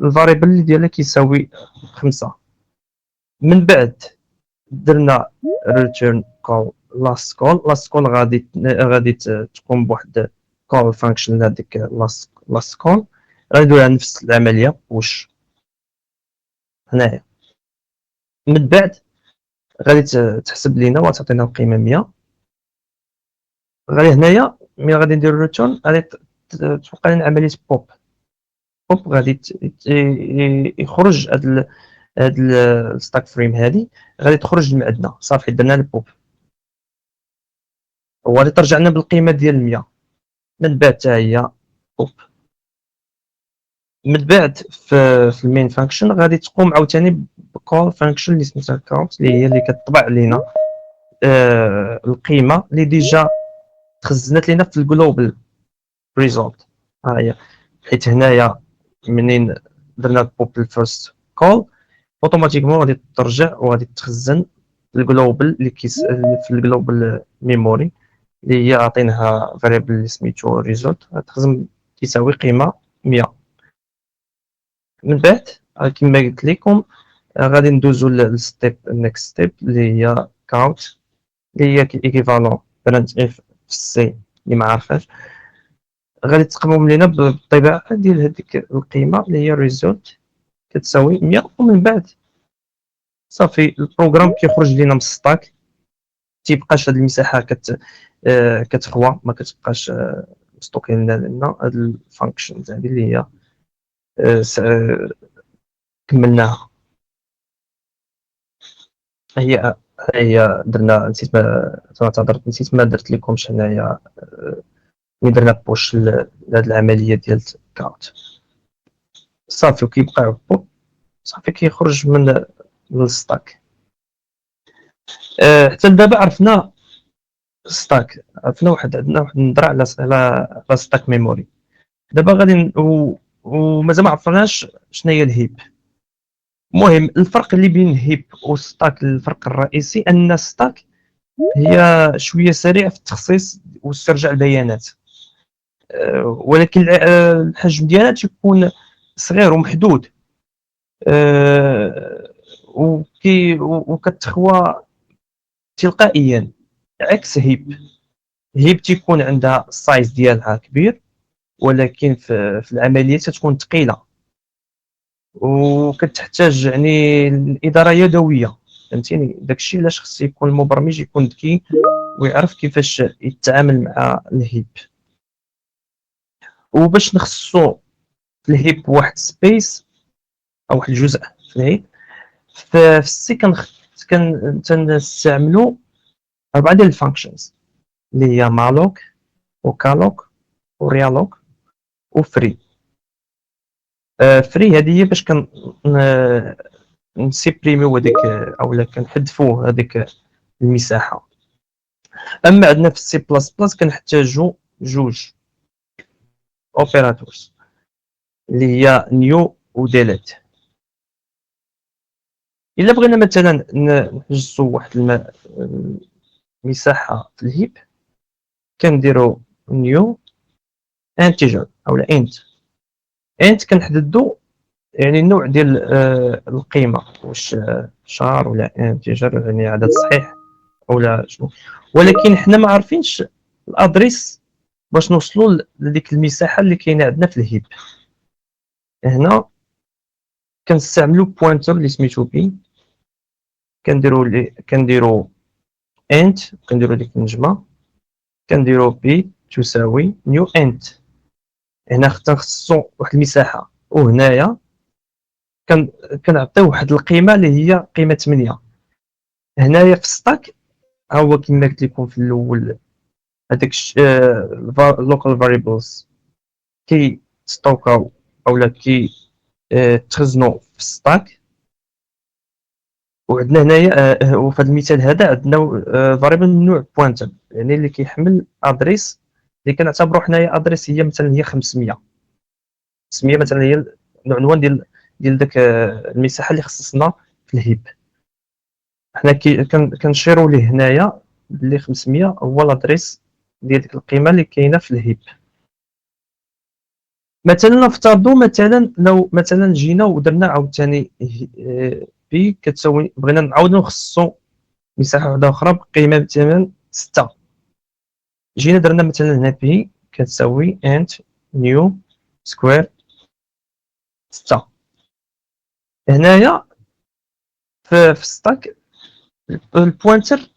Speaker 2: الفاريبل اللي ديالها كيساوي 5. من بعد درنا return call last call غادي تقوم بواحد call function لهاديك last call، غادي نديرها نفس العمليه بوش هنايا. من بعد غادي تحسب لينا وتعطينا القيمه 100. غادي هنايا ملي غادي ندير ريتيرن غادي توقع لنا عمليه بوب. غادي يخرج هاد الستاك فريم هادي غادي تخرج من عندنا صافي درنا البوب، وغادي ترجع لنا بالقيمه ديال 100. من بعد حتى هي بوب. من بعد في المين فانكشن غادي تقوم عاوتاني بكول فانكشن اللي سميتها كاونت اللي هي اللي كتطبع لينا القيمه اللي ديجا تخزنت لينا في الجلوبال ريزولت. ها هي، حيت هنايا منين درنا بوب الفيرست كول اوتوماتيكمون غادي ترجع وغادي تخزن الجلوبال اللي في الجلوبال ميموري اللي هي عطيناها فاريبل اللي سميتو ريزولت، تخزن كيساوي قيمه 100. من بعد كما قلت لكم غادي ندوزو للستيب نيكست ستيب اللي هي كاونت اللي هي ايكيفالون برانت اف في سي اللي ما عارفاش. غادي تقوم لينا بالطباعه ديال هذيك القيمه اللي هي ريزولت كتساوي 100. ومن بعد صافي البروغرام كيخرج لينا من الستاك تيبقاش هاد المساحه كتخوى، ما كتبقاش ستوكين لنا هاد الفانكشنز هذه اللي هي كملناها. هي درنا، نسيت ما درت لكمش هنايا ملي درنا بوش لهاد العمليه ديال كاونت صافي، وكيبقى صافي كيخرج من الستاك. حتى دابا عرفنا ستاك، عندنا واحد النظره على ستاك ميموري. دابا غادي ومازال ما عرفناش شنو هي الهيب. المهم الفرق اللي بين الهيب والستاك، الفرق الرئيسي ان الستاك هي شويه سريع في التخصيص واسترجاع البيانات، ولكن الحجم ديالها تيكون صغير ومحدود، وكتخوى تلقائيا، عكس هيب تيكون عندها السايز ديالها كبير، ولكن في العمليه تكون ثقيله وكتحتاج يعني الاداره يدويه. فهمتيني؟ داكشي علاش خص يكون المبرمج يكون ذكي ويعرف كيفاش يتعامل مع الهيب. وباش نخصو في الهيب واحد سبيس او واحد الجزء في الهيب، في السي كنستعملوا 4 ديال الفانكشنز اللي هي مالوك وكالوك وريالوك وفري. فري هذه هي باش نسيبريميو هذيك اولا كنحذفوا هذيك المساحه. اما عندنا في السي بلس بلس كنحتاجوا جوج اوبيراتورز اللي هي نيو وديليت. الا بغينا مثلا نحجزوا واحد المساحه في الهيب كنديروا نيو انتيجر اولا انت كنحددوا يعني النوع ديال القيمه، واش شار ولا انتيجر يعني عدد صحيح ولا شنو. ولكن حنا ما عارفينش الادريس باش نوصلوا لديك المساحه اللي كاينه عندنا في الهيب. هنا كنستعملوا بوينتر اللي سميتو بي، كنديروا انت، كنديروا ديك النجمه، كنديروا بي تساوي نيو انت. هنا خصو واحد المساحه، وهنايا كنعطيو واحد القيمه اللي هي قيمه 8. هنايا في الستاك ها هو كما قلت لكم في الاول، هذاك اللوكال فاريبلز كي ستوكاو اولا كي تخزنوا في الستاك. وعندنا هنايا وفي هذا المثال هذا عندنا فاريبل من نوع بوينتر، يعني اللي كيحمل ادريس اللي كنعتبروا حنايا ادريس هي مثلا هي 500 مثلا هي العنوان ديال داك المساحه اللي خصصنا في الهيب. حنا كنشيروا ليه هنايا بلي 500 هو الادريس ديال ديك القيمه اللي كاينه في الهيب. مثلا نفترضوا مثلا لو مثلا جينا ودرنا عاوتاني بي كتساوي، بغينا نعاودو نخصصوا مساحه واحده اخرى بقيمه مثلا 6. جينا درنا مثلا هنا بي كتساوي انت نيو سكوير 6. هنايا في ستاك البوينتر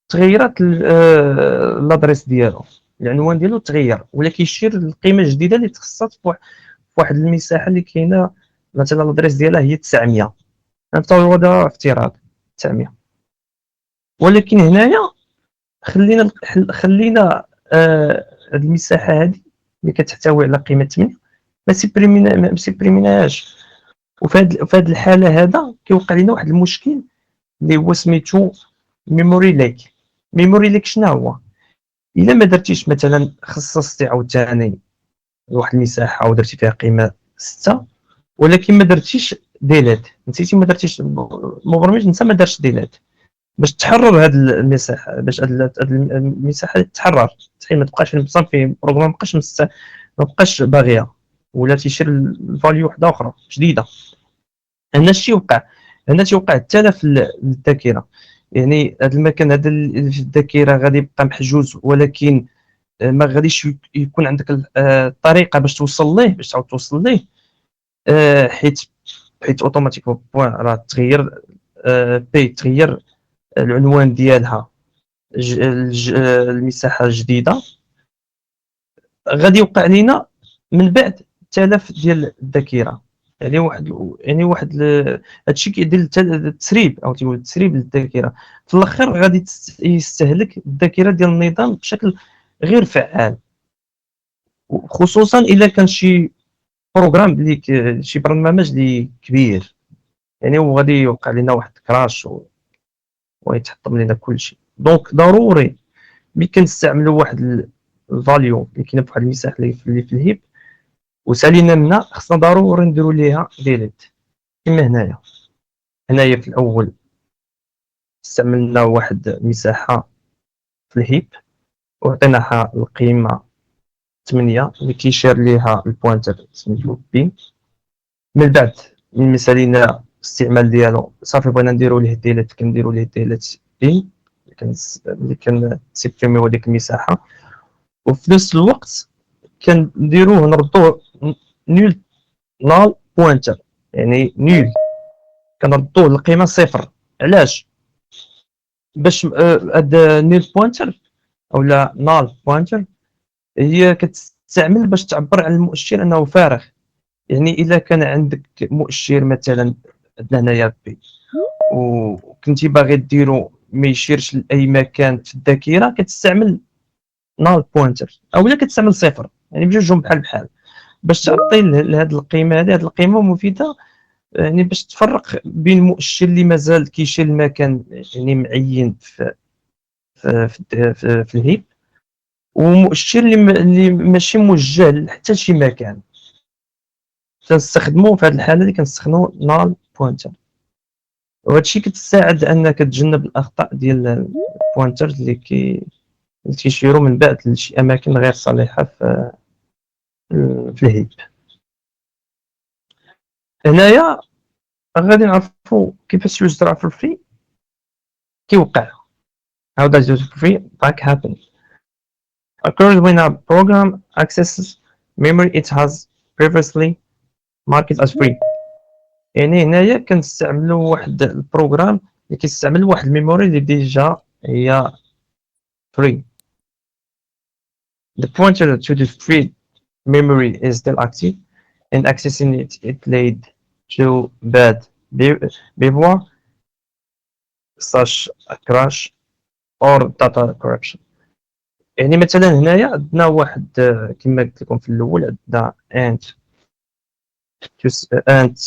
Speaker 2: تغيرت الادريس ديالو، العنوان ديالو تغير، ولا كيشير للقيمه الجديده اللي تخصصت في واحد المساحه اللي كاينه مثلا الادريس ديالها هي 900. نفترضوا هذا افتراض 900. ولكن هنايا خلينا هاد المساحه هذه اللي كتحتوي على قيمه 8 ما سيبريميناهاش. وفي هاد الحاله هذا كيوقع لنا واحد المشكل اللي هو سميتو ميموري ليك. شنو هو؟ الا ما درتيش مثلا خصصتي عاوتاني واحد المساحه ودرتي فيها قيمه 6 ولكن ما درتيش ديليت، نسيتي ما درتيش، المبرمج نسى ما دارش ديليت باش تحرر هاد المساحه، باش هاد المساحه تتحرر صحيح ما تبقاش في البروغرام، ما بقاش باغيه ولا تيشير الفاليو وحده اخرى جديده. هنا تيوقع التلف للذاكره، يعني هذا المكان هذا في الذاكره غادي يبقى محجوز، ولكن ما غاديش يكون عندك الطريقه باش توصل ليه، باش تعاود توصل ليه، حيت اوتوماتيك راه تغير بي تغير العنوان ديالها المساحه الجديده، غادي يوقع لينا من بعد تلف ديال الذاكره. يعني هادشي كيدير التسريب، او تيقول تسريب للذاكره. في الاخر غادي يستهلك الذاكره ديال النظام بشكل غير فعال، خصوصا الا كان شي بروغرام شي برنامج اللي كبير، يعني وغادي يوقع لنا واحد كراش ويتحطم لنا كلشي. دونك ضروري ملي كنستعملوا واحد الفاليو اللي كاينه بواحد المساحه اللي في الهيب وسالينا منها، خصنا ضروري نديروا ليها ديليت. كما هنايا في الاول استعملنا واحد المساحه في الهيب وعطيناها القيمه 8 اللي كيشير ليها البوينتر سميتو بي. من بعد ملي سالينا الاستعمال ديالو صافي بغينا نديرو ليه ديليت، كنديرو ليه ديليت بي اللي كنسيبريميو ديك المساحه، وفي نفس الوقت كنديروه نردوه نول نال بوينتر، يعني نول كنردوه القيمه صفر. علاش؟ باش هاد نول بوينتر اولا نال بوينتر هي كتستعمل باش تعبر على المؤشر انه فارغ. يعني الا كان عندك مؤشر مثلا عندنا هنايا بي وكنتي باغي ديرو ما يشيرش لاي مكان في الذاكره، كتستعمل نال بوينتر اولا كتستعمل صفر، يعني بجوجهم بحال بحال باش تعطي لهاد القيمه. هاد القيمه مفيده يعني باش تفرق بين المؤشر اللي مازال كيشير المكان يعني معين في الهيب، ومؤشر اللي ماشي موجه حتى شي مكان. كنستخدمو في هذه الحاله اللي كنستخدمو نال بوينتر، وهذا الشيء كتساعد انك تتجنب الاخطاء ديال البوينتر اللي كيشيروا من بعد لشي اماكن غير صالحه في الهيب. هنايا غادي نعرفوا كيفاش يوز ترافل فري كيوقع. how does use free back happen occurs when a program accesses memory it has previously marked as free. يعني هنايا كنستعملوا واحد البروغرام اللي كيستعمل واحد الميموري اللي ديجا هي free. The pointer to the free memory is still active and accessing it lead to bad behavior such a crash or data corruption. يعني مثلا هنايا عندنا واحد كما قلت لكم في الاول، عندنا انت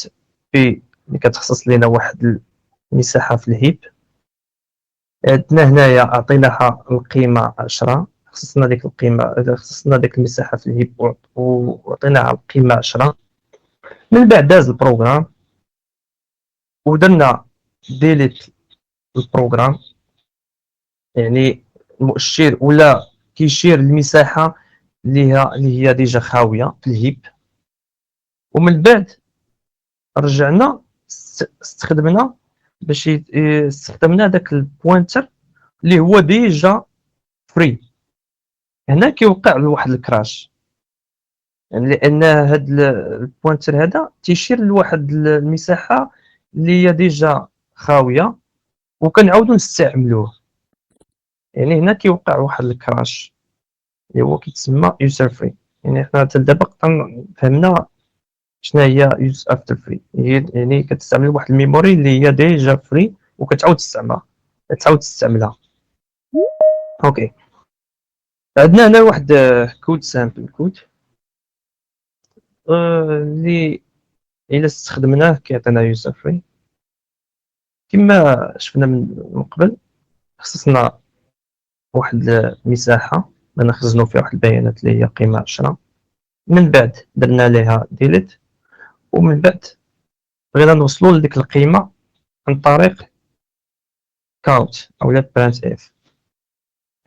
Speaker 2: بي اللي كتخصص لنا واحد المساحه في الهيب. عندنا هنايا عطيناها القيمه 10، خصصنا ديك القيمه، خصصنا ديك المساحه في الهيب وعطيناها القيمه 10. من بعد داز البروغرام ودرنا ديليت البروغرام، يعني المؤشر ولا كيشير المساحه اللي هي ديجا خاويه في الهيب. ومن بعد رجعنا استخدمنا باش استخدمنا داك البوينتر اللي هو ديجا فري. هنا كيوقع واحد الكراش، يعني لان هاد البوينتر هذا تيشير لواحد المساحه اللي هي ديجا خاويه وكنعاودو نستعملوه. يعني هنا كيوقع واحد الكراش اللي هو كيتسمى يوزر فري. يعني حنا حتى دابا فهمنا شنو هي يوز افتر فري، يعني كتستعمل واحد الميموري اللي هي ديجا فري وكتعاود تستعملها. اوكي، عندنا هنا واحد كود سامبل كود اللي الا استخدمناه كيعطينا يوزر فري. كما شفنا من قبل خصصنا واحد المساحه نخزنوا فيها واحد البيانات اللي هي قيمه 10. من بعد درنا ليها ديليت، ومن بعد بغينا نوصلوا لديك القيمه عن طريق كاونت اولا برانت اف.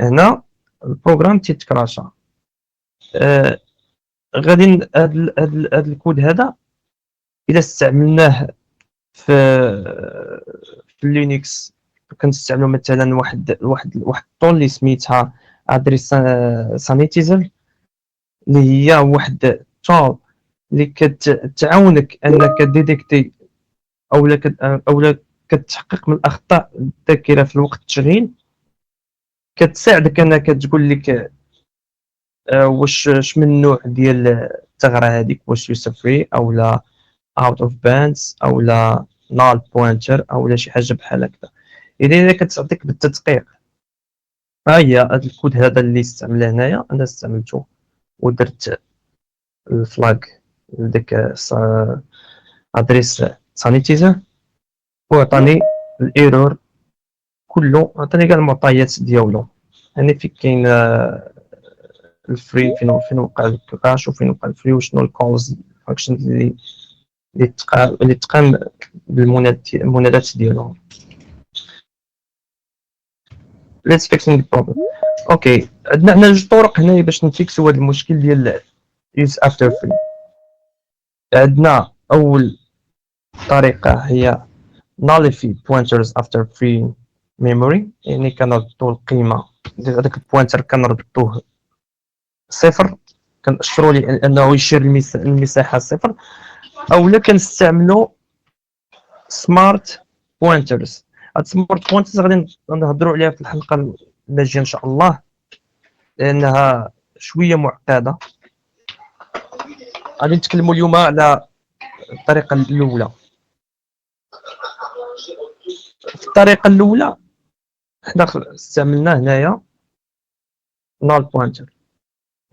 Speaker 2: هنا البروغرام تيتكراشا. غادي هاد الكود هذا الا استعملناه في لينكس كنستعملوا مثلا واحد الطول اللي سميتها ادريس سانيتيزر، اللي هي واحد طول اللي كتعاونك انك ديتيكتي اولا كتحقق من الاخطاء الذاكره في وقت التشغيل. كتساعدك انك تقول لك واش من النوع ديال الثغره هذيك، واش يوسف فري او لا اوت اوف باندز او لا نال بوينتر او لا شي حاجه بحال هكذا. اذا كتعطيك بالتدقيق، ها هي هذا الكود هذا اللي استعمله هنايا، انا استعملته ودرت الفلاغ لديك ادريس سانيتيزر، وعطاني الايرور كله، عطاني كاع المعطيات ديالو، يعني فين كاين الفري، فين وقع الكراش، وفين وقع الفري، وشنو الكولز فانكشن اللي تقام بالمنادات ديالهم. let's fixing the problem. اوكي، عندنا هنا جوج طرق هنايا باش نفيكسوا هذا المشكل ديال use after free. عندنا اول طريقه هي nullify pointers after free memory، يعني كنردوا القيمه ديال هذاك البوينتر كنردوه صفر، كنأشروا ليه انه يشير المساحه صفر، اولا كنستعملوا سمارت بوينترز. هاد سمارت بوينترز غادي نهضروا عليها في الحلقه اللي جايه ان شاء الله، لانها شويه معقده. غادي نتكلموا اليوم على الطريقه الاولى. في الطريقه الاولى حنا استعملنا هنايا نال بوينتر.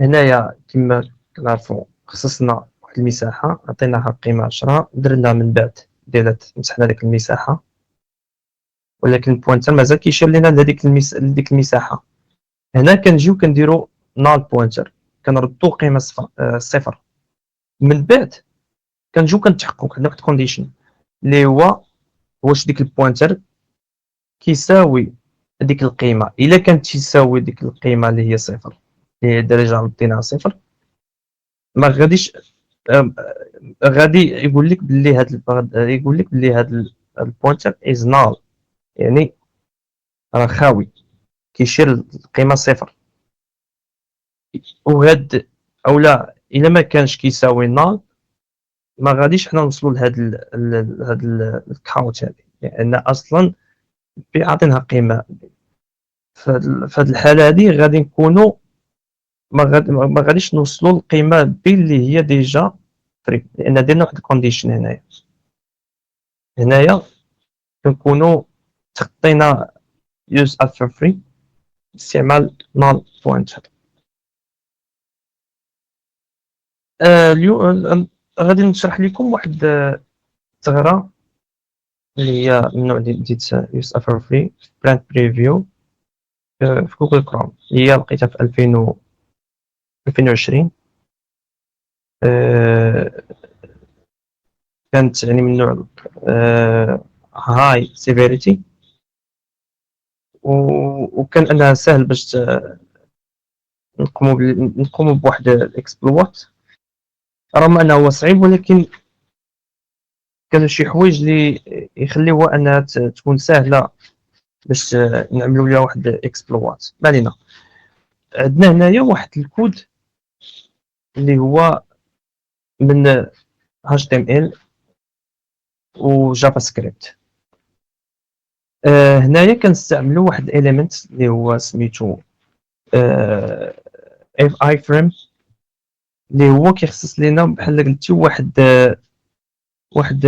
Speaker 2: هنايا كما كنعرفوا خصصنا واحد المساحه، عطيناها قيمه 10، درنا من بعد ديالات مسحنا ديك المساحه، ولكن البوينتر مازال كيشير لنا لهذيك المساحه. هنا كنجيو كنديروا نال بوينتر، كنردوا قيمه صفر. من بعد كنجيو كنتحققوا عندنا واحد كونديشن اللي هو واش ديك البوينتر كيساوي هذيك القيمه. الا كانت تساوي ديك القيمه اللي هي صفر، اللي هي الدرجه رديناها صفر، ما غاديش غادي يقول لك بلي هاد البوينتر از نال، يعني راه خاوي، كيشير القيمه صفر. وهاد اولا الا ما كانش كيساوي نال، ما غاديش حنا نوصلوا لهاد الكاونت هذه، لان اصلا عاطينها قيمه. في هاد الحاله هذه غادي نكونوا ما غاديش نوصلوا للقيمه بي اللي هي ديجا فري، لان درنا واحد الكونديشن هنايا كنكونوا تخطينا use after free باستعمال null pointer. اليوم غادي نشرح لكم واحد الثغره اللي هي من نوع ديال use after free plant preview في جوجل كروم، هي لقيتها في 2020. كانت يعني من نوع هاي سيفيريتي، وكان انها سهل باش نقوموا بواحد الاكسبلوات، رغم انه هو صعيب، ولكن كانوا شي حوايج اللي يخليوها انها تكون سهله باش نعملوا لها واحد اكسبلوات. ما علينا، عندنا هنايا واحد الكود اللي هو من HTML وجافا سكريبت. هنايا كنستعملوا واحد اليمنت اللي هو سميتو اي فريم، اللي هو كيخصص لنا بحال قلتي واحد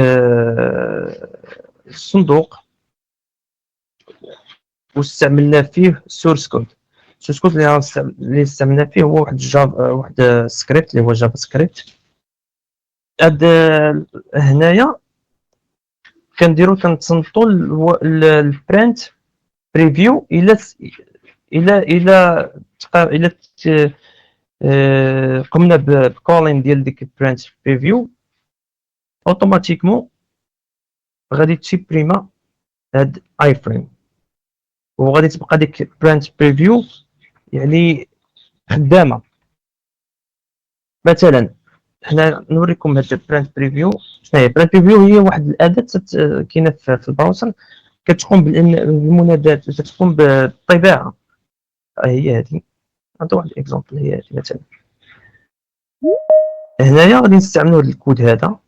Speaker 2: الصندوق، واستعملنا فيه سورس كود. اللي استعملنا فيه هو واحد سكريبت اللي هو جافا سكريبت. هاد هنايا كنصنتو البرنت بريفيو الى قمنا بكولين ديال ديك البرنت بريفيو، اوتوماتيكمون غادي تسيبريما هاد اي فريم، وغادي تبقى ديك برنت بريفيو يعني خدامه. مثلا حنا نوريكم هاد البرنت بريفيو. شنو هي برنت بريفيو؟ هي واحد الاداه كاينه في البراوزر كتقوم بالمنادات، كتقوم بالطباعه. هي هذه، نعطي واحد الاكزومبل. هي هذه مثلا، هنايا غادي نستعملوا هذا الكود هذا،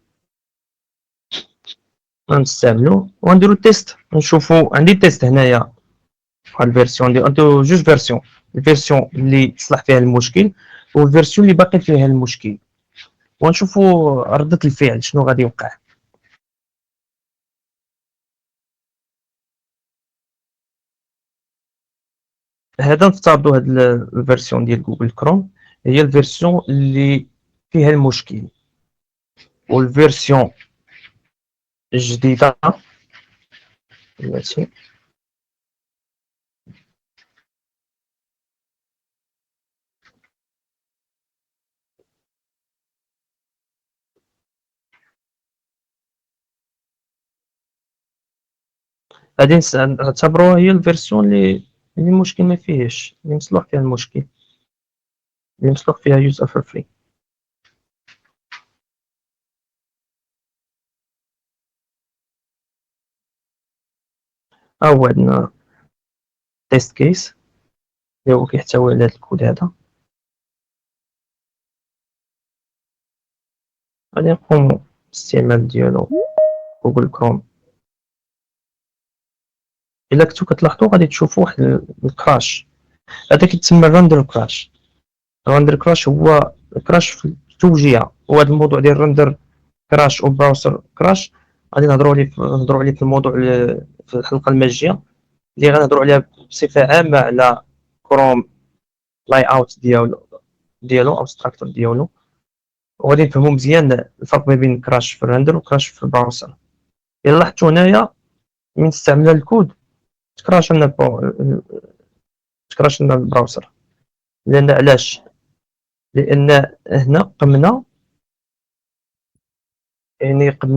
Speaker 2: غنستعملوه ونديروا تيست، نشوفوا. عندي تيست هنايا واحد الفيرسيون اللي انتو جوج فيرسيون، الفيرسيون اللي تصلح فيها المشكل والفيرسيون اللي باقي فيها المشكل، ونشوفوا ردة الفعل شنو غادي يوقع. هذا نفترضوا هاد الفيرسيون ديال جوجل كروم هي الفيرسيون اللي فيها المشكل، والفيرسيون الجديدة ماشي غادي نعتبروها هي الفيرسيون اللي المشكل ما فيهش، اللي مصلوح فيها المشكل، اللي مصلوح فيها يوزر فور فري. هو عندنا تيست كيس اللي هو كيحتوي على هذا الكود هذا. غادي نقوم بالاستعمال ديالو جوجل كروم. الا كنتو كتلاحظوا غادي تشوفوا واحد الكراش، هذا كيتسمى الرندر كراش. الرندر كراش هو كراش في التوجيه، وهذا الموضوع ديال الرندر كراش او براوسر كراش غادي نهضروا عليه في الموضوع في الحلقه الماجيه اللي غنهضروا عليها بصفه عامه على كروم لاي اوت ديالو او ستراكتور ديالو، وغادي نفهموا مزيان الفرق ما بين كراش في الرندر وكراش في البراوسر. الا لاحظتوا هنايا من استعملنا الكود تكراش لنا البراوسر. لان علاش؟ لان هنا قمنا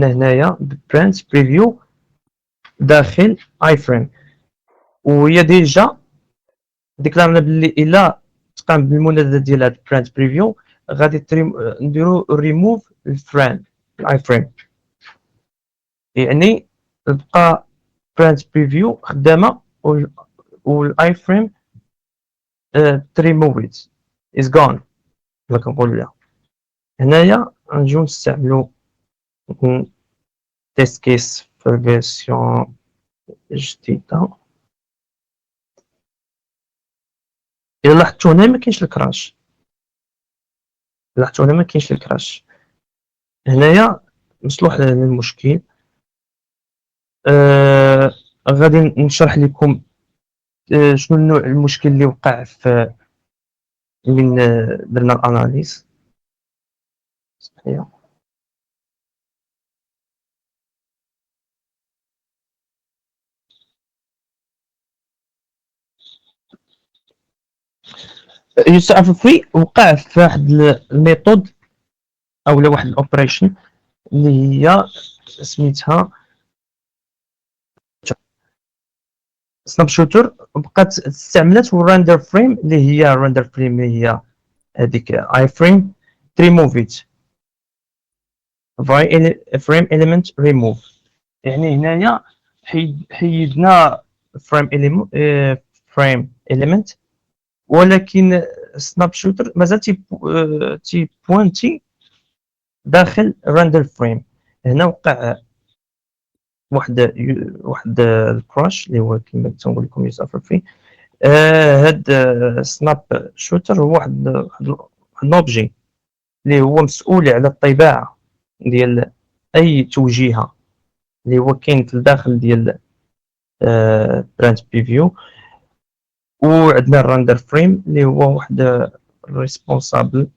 Speaker 2: هنايا برانت بريفيو داخل اي فريم، وهي ديجا ديكلارنا باللي الا تقام بالمنادى ديال هاد برانت بريفيو غادي نديرو ريموف الفريم الاي فريم، يعني تبقى برانت بريفيو خدامه والاي فريم تريموفيت از جون كما كنقولوا لها. هنايا نجيو نستعملو تيست كيس في الفيرسيون الجديده. الا لاحظتوا هنا ما كاينش الكراش، هنايا مصلوح للمشكل. غادي نشرح لكم شنو النوع المشكل اللي وقع في من درنا الاناليز. يوسف فري وقع في واحد الميثود او واحد الاوبريشن اللي هي سميتها سناب شوتر، بقات استعملت الرندر فريم اللي هي الرندر فريم اللي هي هذيك اي فريم تريموفيت باي فريم اليمنت ريموف. يعني هنايا حيدنا فريم اليمنت، ولكن سناب شوتر مازال تي بوينتي داخل رندر فريم. هنا وقع واحد الكراش اللي هو كما تنقول لكم يسافر فيه. هاد سناب شوتر هو واحد الاوبجي اللي هو مسؤول على الطباعه ديال اي توجيهه اللي هو كاين في الداخل ديال برانت بريفيو. وعندنا الرندر فريم اللي هو واحد ريسبونسابل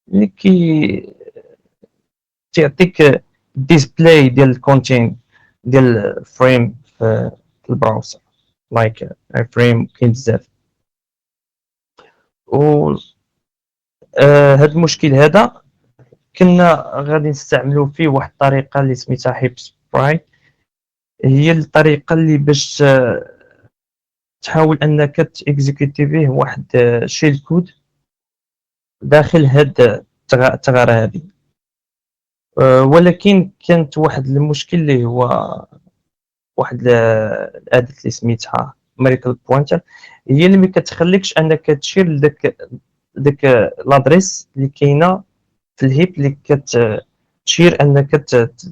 Speaker 2: اللي تعطيك ديسبلاي ديال الكونتين ديال الفريم في البراوزر لايك اي فريم. كاين بزاف. و هاد المشكل هذا كنا غادي نستعملوا فيه واحد الطريقه اللي سميتها هيب سبراي. هي الطريقه اللي باش تحاول انك تاكزيكوتي فيه واحد شيل كود داخل هاد الثغره هذه. ولكن كانت واحد المشكل اللي هو واحد الاداه اللي سميتها ميريكل بوينتر، هي اللي ما كتخليكش انك تشير لذاك لادريس اللي كاينه في الهيب اللي كتشير انك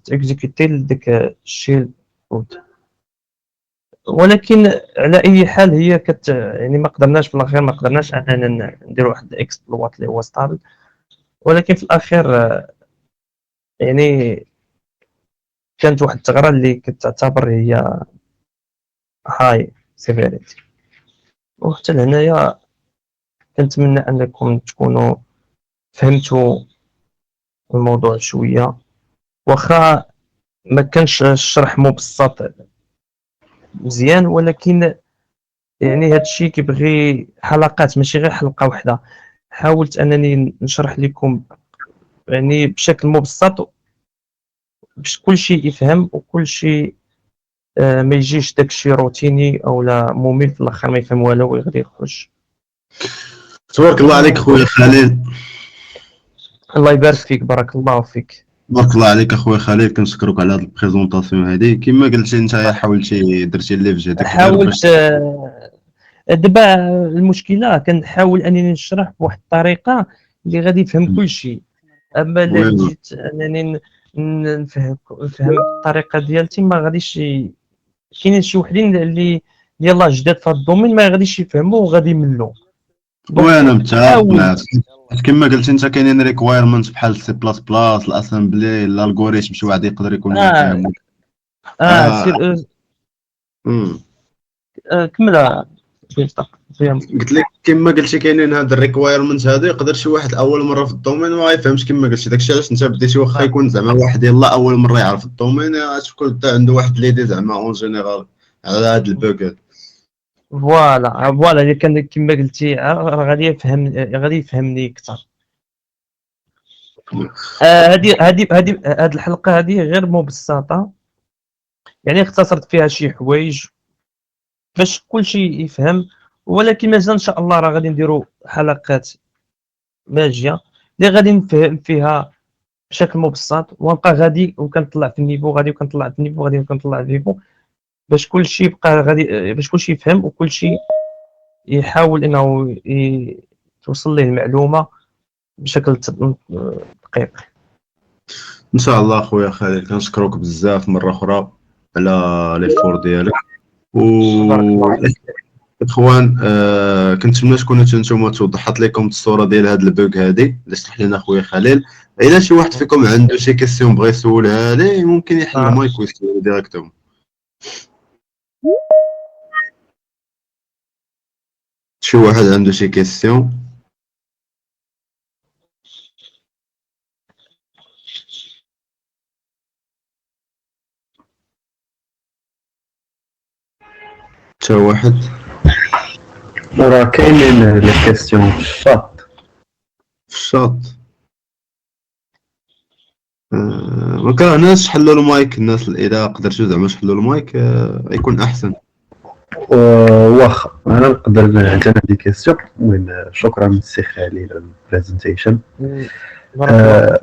Speaker 2: تاكزيكوتي لذاك الشيل كود. ولكن على اي حال هي يعني ما قدرناش في الاخير، ما قدرناش اننا نديروا واحد الاكسبلوات اللي هو ستابل، ولكن في الاخير يعني كانت واحد الثغره اللي كتعتبر هي هاي سيفيريتي. وحتى لهنايا كنتمنى انكم تكونوا فهمتوا الموضوع شويه، واخا ما كانش الشرح مبسط مزيان، ولكن يعني هذا الشيء كيبغي حلقات ماشي غير حلقه واحده. حاولت انني نشرح لكم يعني بشكل مبسط باش كل شيء يفهم وكل شيء ما يجيش داكشي روتيني او لا ممل في الاخر ما يفهم والو ويغادي يخرج.
Speaker 1: تبارك الله عليك خويا خليل.
Speaker 2: الله يبارك فيك، بارك الله فيك.
Speaker 1: تبارك الله عليك اخويا خليل، كنشكرك على هذه البريزونطاسيون هذه. كما قلتي انت حاولتي درتي اللي في جهدك غير باش
Speaker 2: حاولت دابا المشكله كنحاول انني نشرح بواحد الطريقه اللي غادي يفهم كل شيء، اما الا
Speaker 1: وين
Speaker 2: جيت انني نفهم بالطريقه ديالتي ما غاديش كاينين شي وحدين اللي يلاه جداد في هذا الدومين ما غاديش يفهموا وغادي يملوا.
Speaker 1: وانا متفق معك.
Speaker 2: حاولت
Speaker 1: كما قلت انت كاينين ريكوايرمنت بحال سي بلاس بلاس، الاسامبلي، الالغوريثم، شي واحد يقدر يكون ما فاهم.
Speaker 2: سير
Speaker 1: مم.
Speaker 2: كمل
Speaker 1: قلت لك كما قلتي كاينين هاد الريكوايرمنت هادو، يقدر شي واحد اول مره في الدومين ما يفهمش. كما قلتي داكشي علاش انت بديتي، واخا يكون زعما واحد يلاه اول مره يعرف الدومين، تكون عنده واحد ليدي زعما اون جينيرال على هاد البوغ.
Speaker 2: فوالا اللي كان كما قلتي راه غادي يفهمني اكثر. هذه الحلقه هذه غير مبسطه، يعني اختصرت فيها شي حوايج باش كل شيء يفهم، ولكن مازال ان شاء الله راه غادي نديروا حلقات ماجيه اللي غادي نفهم فيها بشكل مبسط، ونبقى غادي وكنطلع في النيفو غادي وكنطلع في النيفو غادي وكنطلع في النيفو باش كل شيء يبقى غادي، باش كل شيء يفهم وكل شيء يحاول انه توصل ليه المعلومه بشكل دقيق.
Speaker 1: ان شاء الله خويا خالد، كنشكرك بزاف مره اخرى على ليفور ديالك. و
Speaker 2: بارك الله فيك.
Speaker 1: اخوان كنتمنى تكونوا نتوما توضحت لكم الصوره ديال هاد البوغ هادي اللي شرح لنا خويا خليل. الا شي واحد فيكم عنده شي كيسيون بغى يسولها ليه، ممكن يحل المايك ويسول ديريكتوم. شي واحد عنده شي كيسيون؟ تا واحد؟
Speaker 5: راه كاينين لي كيسيون في الشات.
Speaker 1: في الشاط ما كرهناش حلوا المايك. الناس اذا قدرتوا زعما تحلوا المايك يكون احسن.
Speaker 5: واخا انا نقدر نعطي دي كيسيون. وين شكرا سي خالي على البريزنتيشن.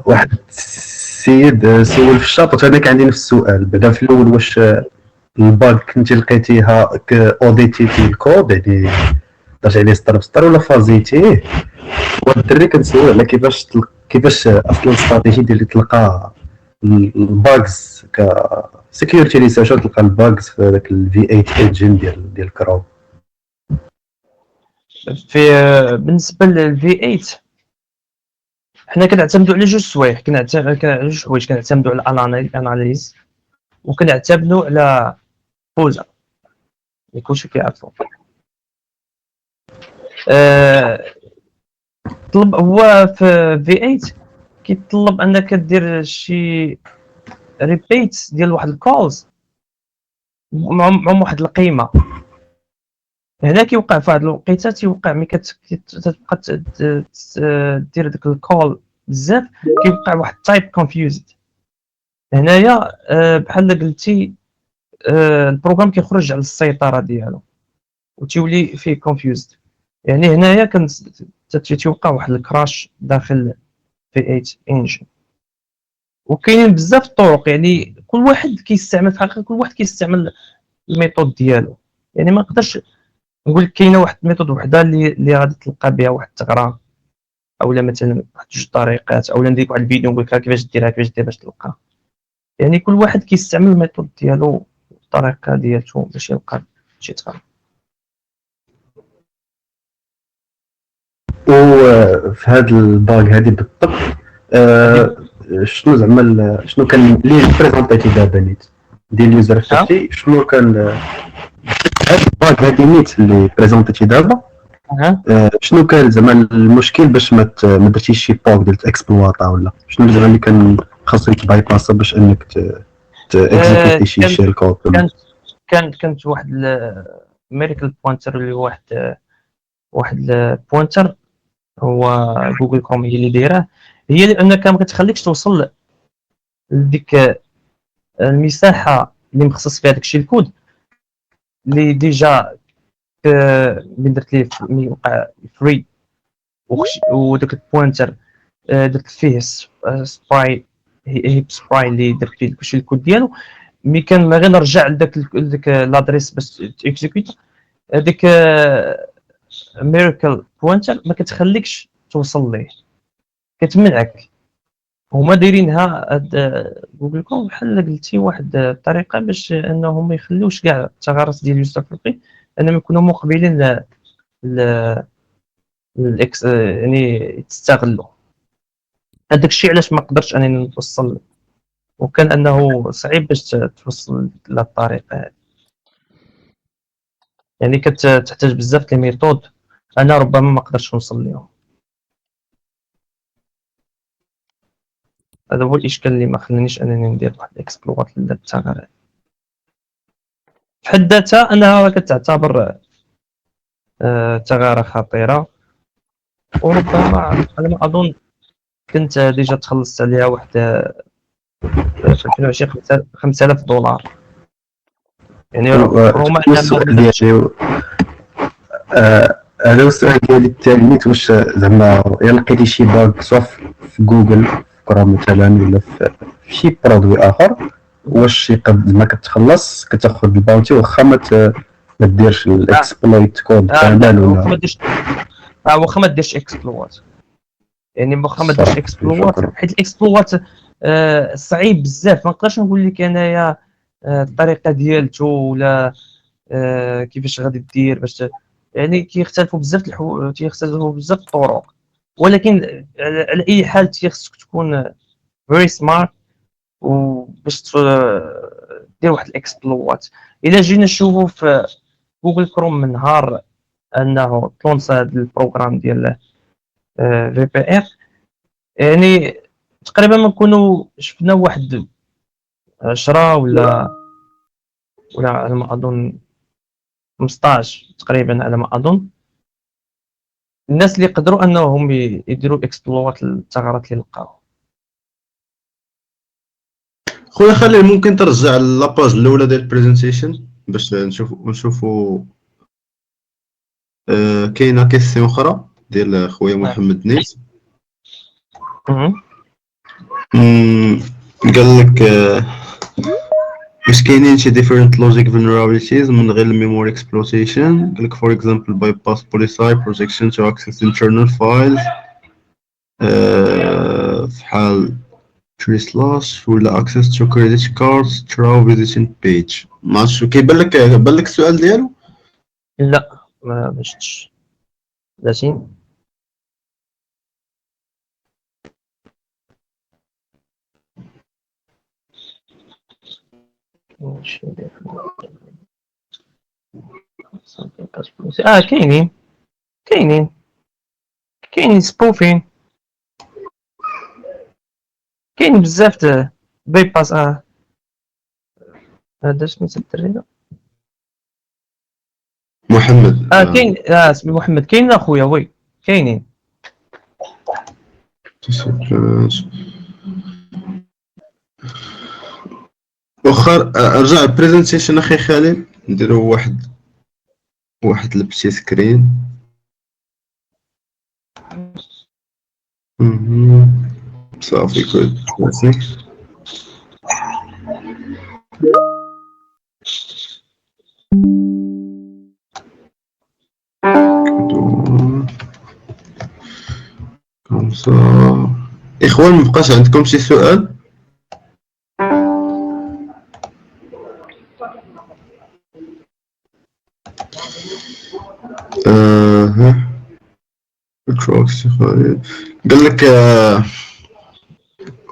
Speaker 5: واحد السيد سول في الشاط، انا كان عندي نفس السؤال بعدا في الاول، واش الباغ كنتي لقيتيها اوديتيتي الكود يعني درت عليه سطر بسطر ولا فازيتيه؟ والدري كنسول على كيفاش اصلا الاستراتيجي ديال اللي تلقى الباغز ك سيكيورتي ريسيرش، تلقى الباغز في هذاك الفي 8 انجن ديال كروم.
Speaker 2: في بالنسبه للفي 8 حنا كنعتمدوا على جوج سوايع، كنعتمدوا على الاناليز وكنعتمدوا على بوزا اللي كلشي كيعرفوا. طلب هو في في 8 كيطلب انك دير شي ريبيت ديال واحد الكولز مع واحد القيمه. هنا كيوقع في هاد الوقيته تيوقع ملي كتبقى دير داك الكول بزاف كيوقع واحد تايب كونفيوزد. هنايا بحال قلتي البروغرام كيخرج على السيطره ديالو وتولي فيه كونفيوزد. يعني هنايا تيوقع واحد الكراش داخل في 8 انجن. وكاينين بزاف الطرق، يعني كل واحد كيستعمل في الحقيقه كل واحد كيستعمل الميثود ديالو. يعني ما نقدرش نقول لك كاينه واحد الميثود وحده اللي غادي تلقى بها واحد الثغره، اولا مثلا واحد جوج طريقات، اولا ندير واحد الفيديو نقول لك كيفاش ديرها كيفاش دير باش تلقاها. يعني كل واحد كيستعمل الميثود ديالو الطريقه ديالته باش يلقى شي تقريب.
Speaker 5: وفي هذا الباغ هذه بالضبط شنو زعما شنو كان اللي بريزونطيتي دابا نيت ديال اليوزر 50 شنو كان هذا الباغ هذه نيت اللي بريزونطيتي دابا شنو كان زعما المشكل باش ما درتيش شي باغ ديال اكسبلواطا ولا شنو زعما اللي كان خاصو يتباي باسا باش انك تاكزيكوتي شي شيل كود؟
Speaker 2: كانت واحد الميريكل بوينتر اللي واحد البوينتر هو جوجل كروم هي اللي دايره، هي لانك ما كتخليكش توصل لديك المساحه اللي مخصص فيها داكشي الكود اللي ديجا اللي درت ليه وقع فري، وداك البوينتر درت فيه سبراي هيب سبراي اللي درت فيه داكشي الكود ديالو. مي كان ما غير نرجع لداك لادريس باش تيكزيكوت هذيك ميريكل بوينتر ما كتخليكش توصل ليه، كتمنعك. هما دايرينها جوجل كروم بحال قلتي واحد الطريقه باش انهم ما يخليوش كاع الثغرات ديال اليوزر فري انهم يكونوا مقبلين الاكس يعني تستغلوا. هذاك الشيء علاش ما قدرتش انني نوصل، وكان انه صعيب باش توصل للطريقه هذه، يعني كتحتاج بزاف د الميثود انا ربما ما قدرتش نوصل ليهم. هذا هو الاشكال اللي ما خلانيش انني ندير واحد الاكسبلوات للثغرات في حد ذاتها، انها كتعتبر ثغره خطيره، وربما على ما اظن كنت ديجا تخلصت عليها واحد في 2020 $5000 يعني ربما
Speaker 5: السؤال ديالي هذا هو السؤال ديالي الثاني، واش زعما الا لقيتي شي باغ سواء في جوجل في كروم مثلا ولا في شي برودوي اخر، واش ما كتخلص كتاخذ الباونتي واخا ما ديرش الاكسبلويت كود كامل ولا
Speaker 2: واخا ما ديرش اكسبلوات، يعني واخا ما ديرش اكسبلوات، حيت الاكسبلوات صعيب بزاف. ما نقدرش نقول لك انايا الطريقه ديالته ولا كيفاش غادي دير باش يعني كيختلفوا بزاف تيختلفوا بزاف الطرق، ولكن على اي حال خصك تكون فيري سمارت وباش دير واحد الاكسبلوات. الا جينا نشوفوا في جوجل كروم من نهار انه تلونس هذا البروغرام ديال في بي ار، يعني تقريبا ما نكونوا شفنا واحد 10 ولا على ما اظن 15 تقريبا على ما اظن الناس اللي قدروا انهم يديروا اكسبلوات للثغرات اللي لقاو.
Speaker 1: خويا خليل، ممكن ترجع لاباج الاولى ديال البريزنتيشن باش نشوفوا كاينه كيسيون اخرى ديال خويا محمد نيس. قال لك واش كاينين شي different logic vulnerabilities من غير الميموري exploitation؟ قال لك for example bypass polycy projection to access internal files في حال tree slash ولا access to credit cards through visiting page. ما عرفتش كيبان لك السؤال ديالو؟
Speaker 2: لا ما شفتش لاشين. كاينين سبوفين، كاين بزاف د بايباس. هذا شنو الدري
Speaker 1: محمد
Speaker 2: كاين اسمي محمد. كاين اخويا وي كاينين.
Speaker 1: واخا ارجع البريزنتيشن اخي خالد، نديرو واحد البتي سكرين. صافي كود ماشي. كمسا اخوان، مبقاش عندكم شي سؤال؟ فايرفوكس سي خالد قال لك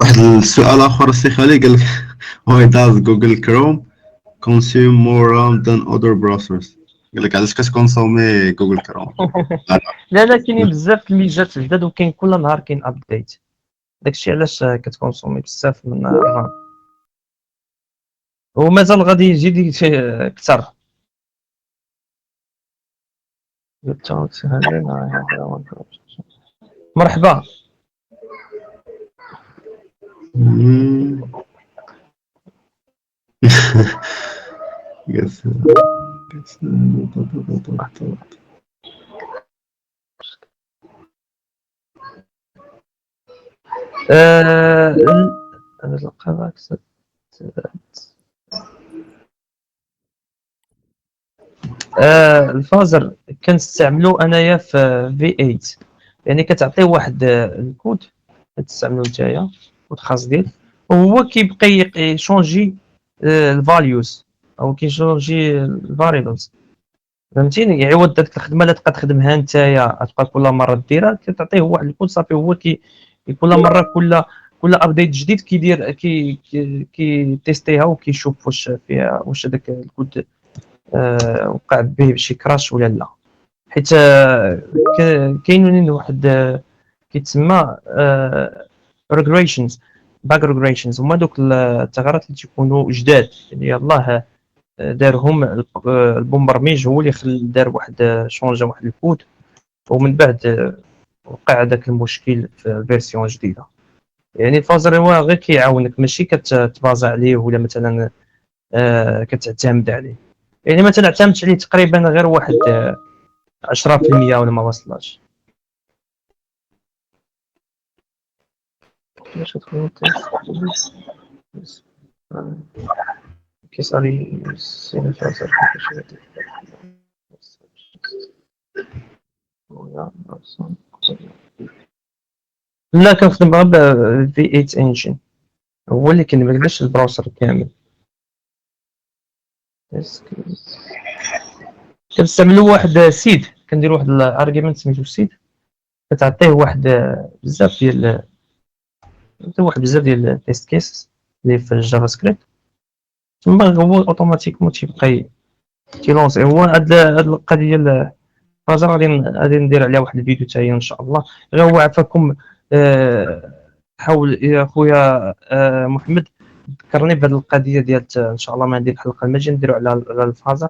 Speaker 1: واحد السؤال اخر السي خالد قال لك why does Google Chrome consume more RAM than other browsers قال لك علاش كتكونسومي جوجل كروم
Speaker 2: لا كاينين بزاف الميزات جداد وكاين كل نهار كاين ابديت، داكشي علاش كتكونسومي بزاف من الرام ومازال غادي يزيد اكثر. مرحبا. الفازر كنستعملو انايا في V8 يعني كتعطيه واحد الكود كتستعملو نتايا كود خاص ديالك وهو كيبقى يشونجي الفاليوز او كيشونجي الفاريبلز فهمتيني. يعوض داك الخدمه اللي تبقى تخدمها نتايا تبقى كل مره ديرها كتعطيه واحد الكود صافي هو كل مره كل ابديت جديد كيدير كي تيستيها وكيشوف واش فيها واش هذاك الكود وقع به شي كراش ولا لا. حيت كاينين واحد كيتسمى ريغريشنز باك ريغريشنز هما دوك الثغرات اللي تيكونوا جداد اللي يلاه دارهم البومبرميج هو اللي دار واحد شونجا واحد الكود ومن بعد وقع هذاك المشكل في الفيرسيون جديده. يعني الفازر هو غير كيعاونك ماشي كتبازا عليه ولا مثلا كتعتمد عليه. يعني ما تنعتمدش عليه تقريبا غير واحد 10% ولا ما وصلش. كيسالي سين الفازر لا كنخدم غير ب V8 انجين هو اللي كنبدلش البراوسر كامل. كنستعملوا واحد سيد كندير واحد الارغيومنت سميتو سيد كتعطيه واحد بزاف ديال التيست كيس اللي في الجافا سكريبت ثم هو اوتوماتيكمون تيبقى تيلونسي. هو هاد القضيه الفازر غادي ندير عليها واحد الفيديو حتى هي ان شاء الله. غير هو عفاكم حاول يا خويا محمد ذكرني بهذه القضيه ديال ان شاء الله ما ندير الحلقه ما نجي نديرو على الفازر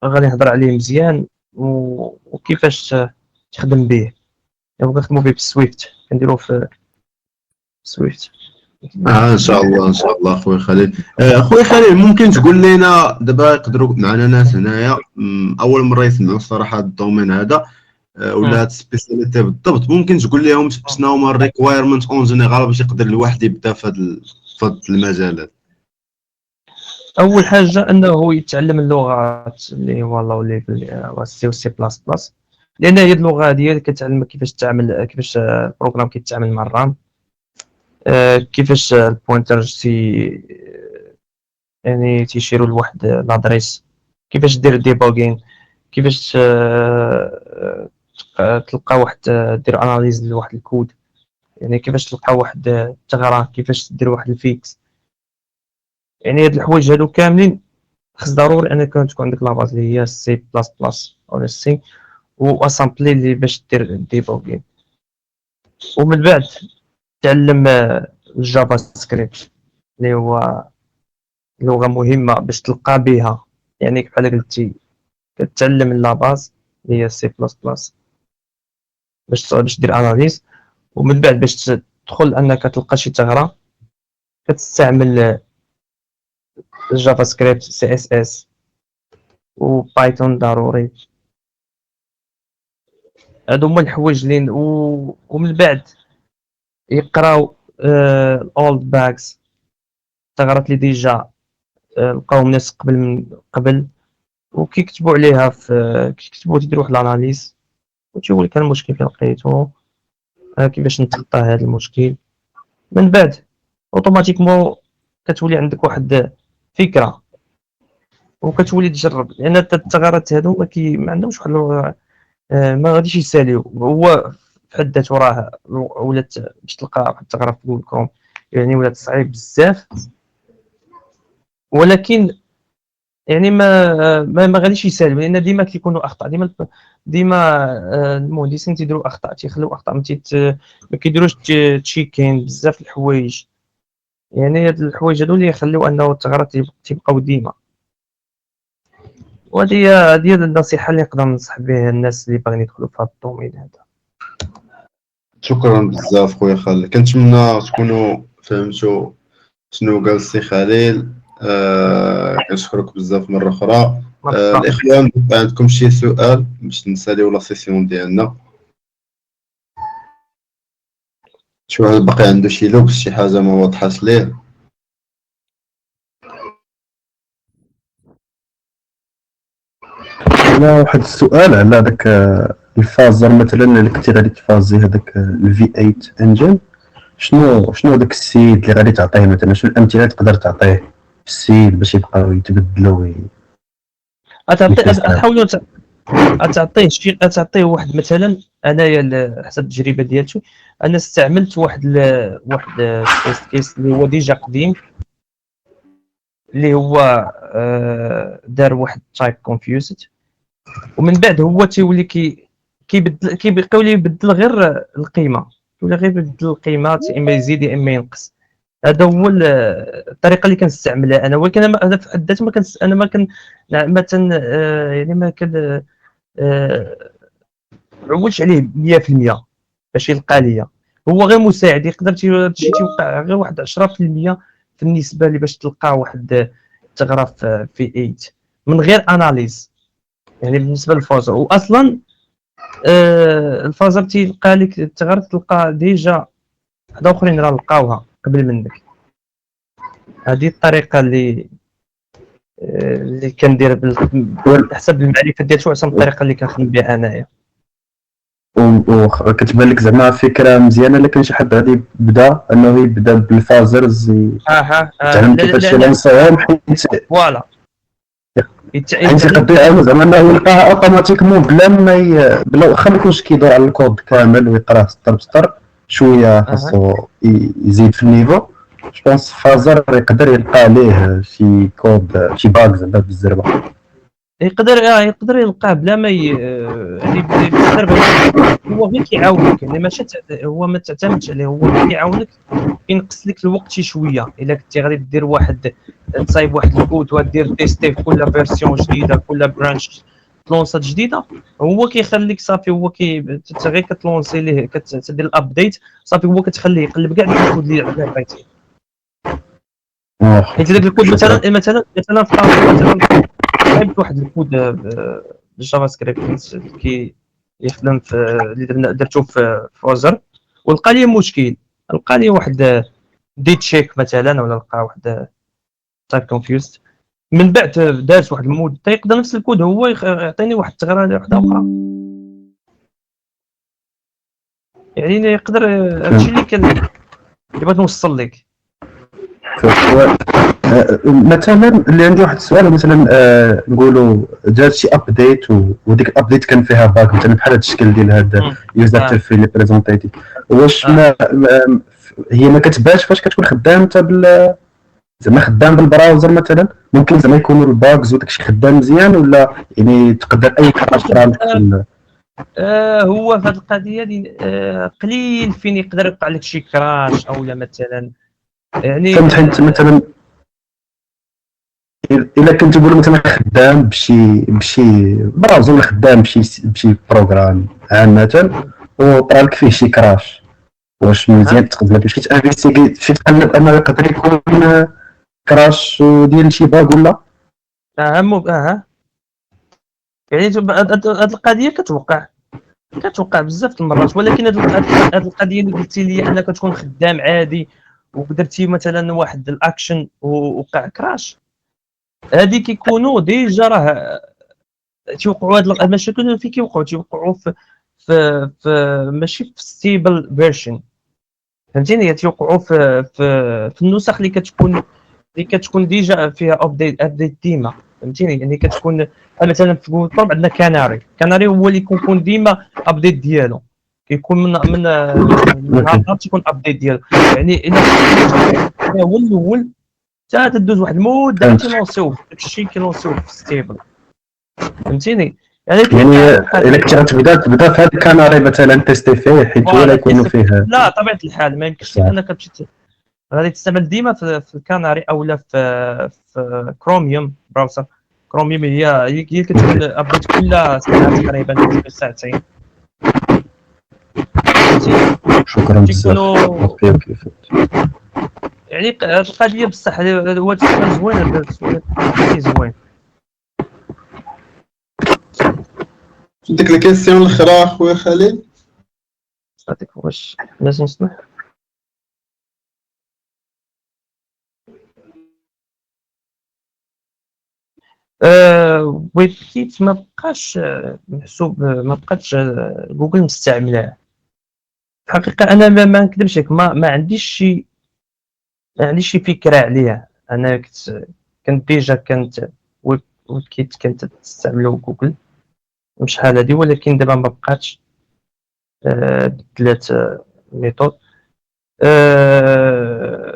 Speaker 2: غادي نهضر عليه مزيان وكيفاش تخدم به. كنخدموا به بالسويفت كنديروه في سويفت.
Speaker 1: ان شاء الله ان شاء الله خويا خليل. خويا خليل ممكن تقول لنا دابا يقدروا معنا ناس هنايا اول مره يسمعوا الصراحه هذا الدومين هذا ولا هاد السبيسياليتي بالضبط ممكن تقول لهم شنو هما الريكوايرمنت اون جينيرال باش يقدر الواحد يبدا في هذا المجالات؟
Speaker 2: اول حاجه انه يتعلم اللغات اللي هو سي و سي بلاس بلاس لان هي اللغه ديال كتعلم كيفاش تعمل كيفاش البروغرام كيتعامل مع الرام كيفاش البوينتر يعني تيشيروا لواحد لادريس كيفاش دير ديبوغين كيفاش تلقى واحد دير اناليز لواحد الكود يعني كيفاش تلقى واحد الثغره كيفاش دير واحد الفيكس. يعني هاد الحوايج هادو كاملين خص ضروري انك تكون عندك لاباز اللي هي سي بلاس بلاس ولا سي واسامبلي اللي باش دير ديبوغين ومن بعد تعلم الجافا سكريبت اللي هو لغه مهمه باش تلقى بها. يعني بحال قلتي كتعلم اللاباز اللي هي سي بلاس بلاس باش دير اناليز ومن بعد باش تدخل انك تلقى شي ثغره كتستعمل الجافا سكريبت سي اس اس وبايثون ضروري. هادو هما الحوايج اللي ومن بعد يقراو الاولد باكس الثغرات اللي ديجا لقاوهم ناس قبل وكيكتبوا عليها في كيكتبوا تيديروا واحد الاناليز وتيقول لك المشكل فين لقيتو كيفاش نتخطى هذا المشكل. من بعد اوتوماتيكمون كتولي عندك واحد فكره وكتولي تجرب لان الثغرات هادو ما عندهمش واحد ما غاديش يساليو. هو في حد ذاته راه ولات باش تلقى واحد الثغره في جوجل كروم يعني ولات صعيب بزاف، ولكن يعني ما غاديش يسالم، لان ديما كيكونوا اخطاء، ديما المهندسين تيديروا اخطاء، تيخليو اخطاء ما كيديروش تشيكين بزاف الحوايج. يعني هاد الحوايج هادو اللي يخليو انه الثغرات تيبقاو ديما. وهذه هي النصيحه اللي نقدر ننصح بها الناس اللي باغيين يدخلوا في هذا الدومين هذا.
Speaker 1: شكرا بزاف خويا خالد، كنتمنى تكونوا فهمتوا شنو قال السي خليل. كنشكرك بزاف مرة أخرى. الإخوان عندكم شي سؤال باش نساليو لا سيسيون ديالنا؟ شي واحد باقي عنده شي لوبس، شي حاجة ما واضحاش ليه؟
Speaker 5: لا، واحد السؤال على هذاك الفازر مثلا اللي كنتي غادي تفازي هذاك الفي 8 انجن، شنو هذاك السيد اللي غادي تعطيه مثلا؟ شنو الامثله اللي تقدر تعطيه السيد باش يبقاو يتبدلوا
Speaker 2: حاولوا تعطيه واحد مثلا. انايا حسب التجربه ديالتي انا استعملت واحد التيست كيس اللي هو ديجا قديم، اللي هو دار واحد تايب كونفيوزد، ومن بعد هو تيولي كيبقاو لي يبدل غير القيمه، ولا غير يبدل القيمه، اما يزيد يا اما ينقص. هذا هو الطريقه اللي كنستعملها انا، ولكن انا في حد ذاته انا ما كان مثلا يعني ما كان عولش عليه 100% باش يلقى ليا. هو غير مساعد، يقدر شي توقع غير واحد 10% في النسبه اللي باش تلقى واحد الثغره في 8 من غير اناليز. يعني بالنسبه للفازر، واصلا الفازر تيلقى لك الثغره، تلقى ديجا واحد اخرين راه لقاوها قبل منك. هذه الطريقه اللي كندير حسب المعرفه ديالتي، وحسب الطريقه اللي كنخدم بها انايا.
Speaker 5: وكتبان لك زعما فكره مزيانه، لكن شي حد غادي يبدا بالفازرز يتعلم كيفاش يلونسيهم، حيت
Speaker 2: فوالا
Speaker 5: يقدر يعاون زعما انه يلقاها اوتوماتيكمون بلا واخا ما يكونش كيدور على الكود كامل ويقراه سطر بسطر، شويه خاصو يزيد في النيفو. جوبونس فازر يقدر يلقى عليه شي كود، شي باغ زعما بالزربه،
Speaker 2: يقدر يلقاه بلا ما يعني هو غير كيعاونك. يعني ماشي هو ما تعتمدش عليه، هو كيعاونك، ينقص لك الوقت شي شويه. الا كنتي غادي دير تصايب واحد الكود وغادير تيستي في كل فيرسيون جديده، كل برانش تلونسات جديده، هو كيخليك صافي، هو غير كتلونسي ليه، كتدير الابديت صافي، هو كتخليه يقلب كاع الكود اللي بغيتي. حيت داك الكود مثلا في طاسه مثلا صايبت واحد الكود بالجافا سكريبت يخدم في اللي درتو في فوزر، ولقى لي مشكل، لقى لي واحد دي تشيك مثلا، ولا لقى واحد تايب كونفيوزد. من بعد دارت واحد المود يقدر نفس الكود هو يعطيني واحد الثغره واحده اخرى. يعني يقدر هادشي اللي بغيت نوصل لك.
Speaker 5: مثلا اللي عندي واحد السؤال، مثلا نقولوا دارت شي ابديت وديك الابديت كان فيها باك، مثلا بحال هذا الشكل ديال هذا يوزر في اللي بريزونتيتي، واش هي ما كتبانش فاش كتكون خدام انت زعما خدام بالبراوزر مثلا؟ ممكن زعما يكونوا الباكز وداكشي خدام مزيان، ولا يعني تقدر اي كراش طرا
Speaker 2: هو في هذه القضيه دي قليل فين يقدر يوقع لك شي كراش او لا مثلا. يعني
Speaker 5: فهمت مثلا الا كنت تقول مثلا خدام بشي براوزر، ولا خدام بشي بروغرام عامه وطرا لك فيه شي كراش، واش مزيان تقدر باش كتانفيستيغي شي تقلب انه يقدر يكون كراش ديال شي باغ ولا؟
Speaker 2: يعني هذه القضيه كتوقع بزاف المرات، ولكن هذه القضيه اللي قلتي لي انك تكون خدام عادي ودرتي مثلا واحد الاكشن ووقع كراش، هذه كيكونوا ديجا راه تيوقعوا هاد المشاكل. فين تيوقعوا في ماشي في ستيبل فيرجن، فهمتيني؟ تيوقعوا في النسخ اللي كتكون ديجا فيها ابديت ديما. فهمتيني. يعني كتكون مثلا في جوجل كروم عندنا كاناري هو اللي كيكون ديما ابديت ديالو، كيكون من نهار تيكون ابديت ديالو. يعني الا هو الاول حتى تدوز واحد المده تيلونسيو داكشي كيلونسيو في ستيبل، فهمتيني. يعني
Speaker 5: الا كنت غتبدا في هذا الكناري مثلا تيستي فيه، حيت هو لا يكون فيه.
Speaker 2: لا طبيعه الحال ما يمكنش انك تمشي غادي تستعمل ديما في الكناري او لا في كروميوم براوزر. كروميوم هي كتكون ابديت كل ساعه تقريبا، كل ساعتين.
Speaker 5: شكرا بزاف.
Speaker 2: تيكونوا
Speaker 5: اوكي
Speaker 2: يعني القضيه بصح هو تسمى زوين، زوين.
Speaker 1: ديك الكيسيون الاخرى خويا خليل،
Speaker 2: صافي واش لازم نسمح؟ ويب كيت ما بقاش محسوب، ما بقاتش جوجل مستعملاه. الحقيقه انا ما نكذبش لك، ما عنديش شي فكره عليه. انا كنت ديجا ويب كيت كانت تستعملو جوجل شحال هادي، ولكن دابا ما بقاتش. بدلات ميثود. في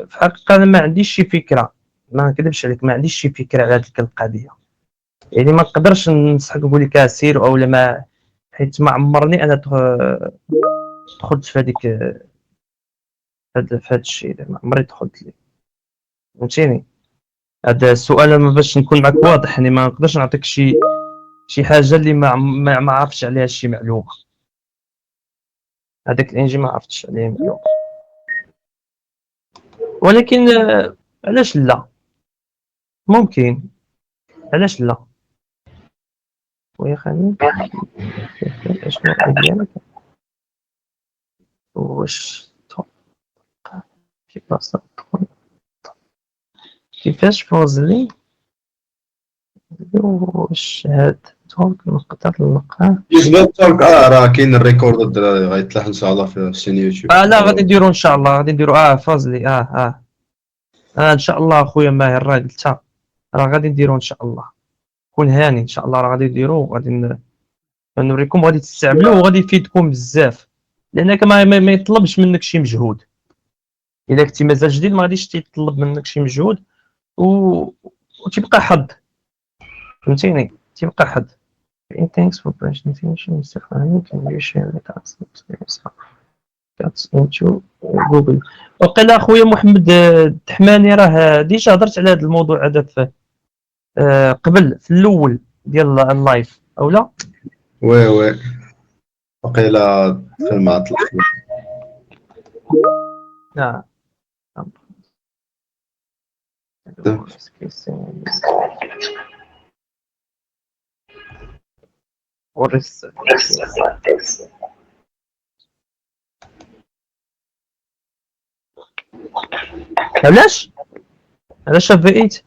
Speaker 2: الحقيقه انا ما عنديش شي فكره، ما نكذبش عليك، ما عنديش شي فكره على هذيك القضيه. يعني ما نقدرش ننصحك نقول لك سير او لا ما، حيت ما عمرني انا دخلت في هذيك في هذا الشيء، ما عمري دخلت ليه، فهمتيني. هذا السؤال ما باش نكون معك واضح، يعني ما نقدرش نعطيك شي حاجه اللي ما عرفتش عليها شي معلومه. هذاك الانجي ما عرفتش عليه معلومه، ولكن علاش لا، ممكن، علاش لا. ويا خليل اشنو ديالك، واش توقع في بلاصه تدخل كيفاش فوزلي واش هاد دونك نقدر نلقاه.
Speaker 1: بالنسبه للتورك راه كاين الريكورد الدراري غيتلاح ان شاء الله في الشين يوتيوب.
Speaker 2: لا غادي نديرو ان شاء الله، غادي نديرو فوزلي ان شاء الله اخويا ماهر، راه قلتها راه غادي نديرو ان شاء الله. كون هاني ان شاء الله، راه غادي نديرو وغادي نوريكم، غادي تستعملوه وغادي يفيدكم بزاف، لانك ما يطلبش منك شي مجهود. الا كنتي مازال جديد ما غاديش يطلب منك شي مجهود وتبقى حظ، فهمتيني، تبقى حظ. Thanks for presentation استخدامي can you share with us that's into Google. وقيل اخويا محمد الدحماني راه ديجا هضرت على هذا الموضوع هذا في قبل في الاول ديال اللايف او لا.
Speaker 1: وي وقيلا دخل مع التلفون.
Speaker 2: نعم. ورث علاش فايت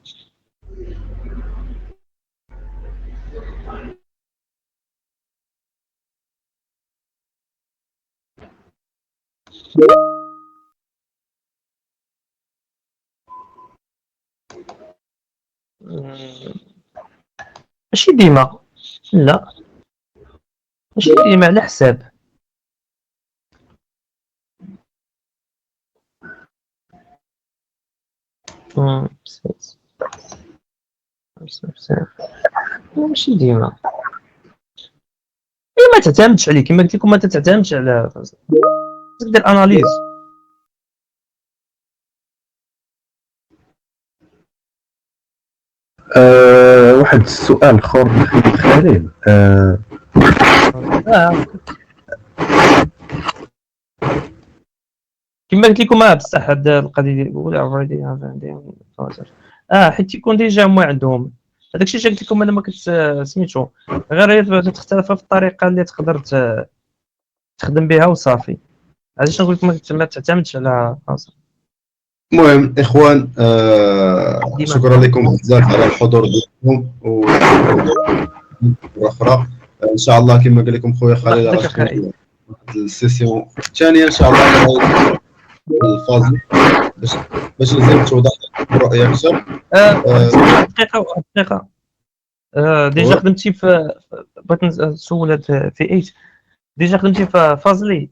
Speaker 2: ماشي ديما، لا ماشي ديما على حساب. ماشي ديما، ما تعتمدش عليه كما قلت لكم، ما تعتمدش على دير اناليز.
Speaker 5: واحد السؤال اخر خليل.
Speaker 2: كما قلت لكم بصح هاد القضيه ديال جوجل اوريدي عندهم حيت يكون ديجا هما عندهم هذاك الشيء اللي قلت لكم انا ما كنت سميتو، غير تختلف في الطريقه اللي تقدر تخدم بها وصافي. علاش نقول لكم ما تعتمدش على راسك.
Speaker 1: المهم اخوان شكرا لكم بزاف على الحضور ديالكم واخرى ان شاء الله كما قال لكم خويا خالد راه تكون السيسيون الثانيه ان شاء الله الفازي باش نزيد توضح الرؤيه اكثر.
Speaker 2: دقيقه ديجا
Speaker 1: هو-
Speaker 2: خدمتي في بغيت نسول في 8 ديجا خدمتي في فازلي.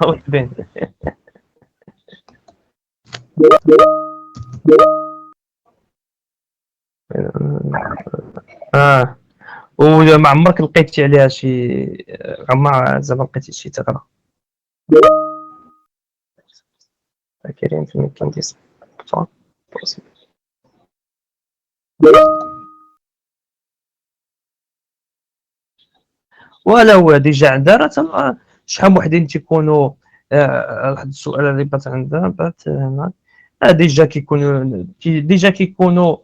Speaker 2: هاو تبين. وما عمرك لقيتي عليها شي عمر زعما لقيتي شي ثغره كاين في الميكانيزم ولا هو ديجا عندها راه شحال من وحدين تيكونوا واحد السؤال اللي بات عندها بات هنا ديجا كيكونوا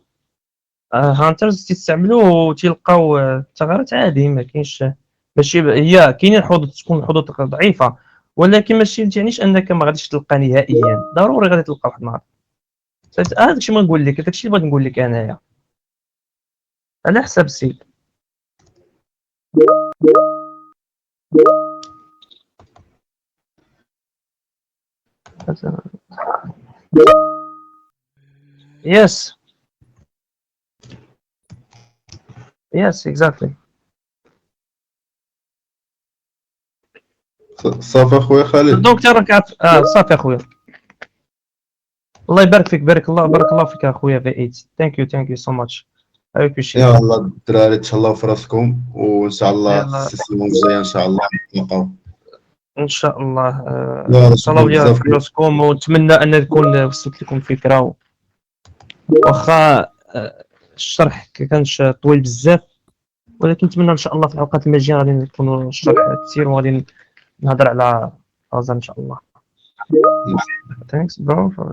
Speaker 2: هانترز تيستعملوه وتيلقاو الثغرات عادي ما كاينش ماشي هي كاينين حدود تكون حدود ضعيفه ولكن ماشي تعنيش انك ما غاديش تلقى نهائيا ضروري غادي تلقى واحد النهار هذاك الشيء ما نقول لك هذاك الشيء اللي بغيت نقول لك انايا على حساب السيد yes exactly
Speaker 1: صافي اخويا خالد.
Speaker 2: دونك تراك صافي اخويا الله يبارك فيك بارك الله فيك اخويا في 8 ثانك يو سو ماتش اي ابريشيت
Speaker 1: يلا الدراري تهلاو في راسكم وان شاء الله
Speaker 2: يلا.
Speaker 1: السيمون الجايه ان شاء الله نتلاقاو.
Speaker 2: ان شاء الله
Speaker 1: لا،
Speaker 2: صلاو لي
Speaker 1: بزاف.
Speaker 2: في راسكم ونتمنى ان نكون وصلت لكم فكره واخا الشرح كانش طويل بزاف ولكن نتمنى ان شاء الله في الحلقات المجايه غادي نكونوا الشرح كثير وغادي نهضر على رازا ان شاء الله. Thanks bro for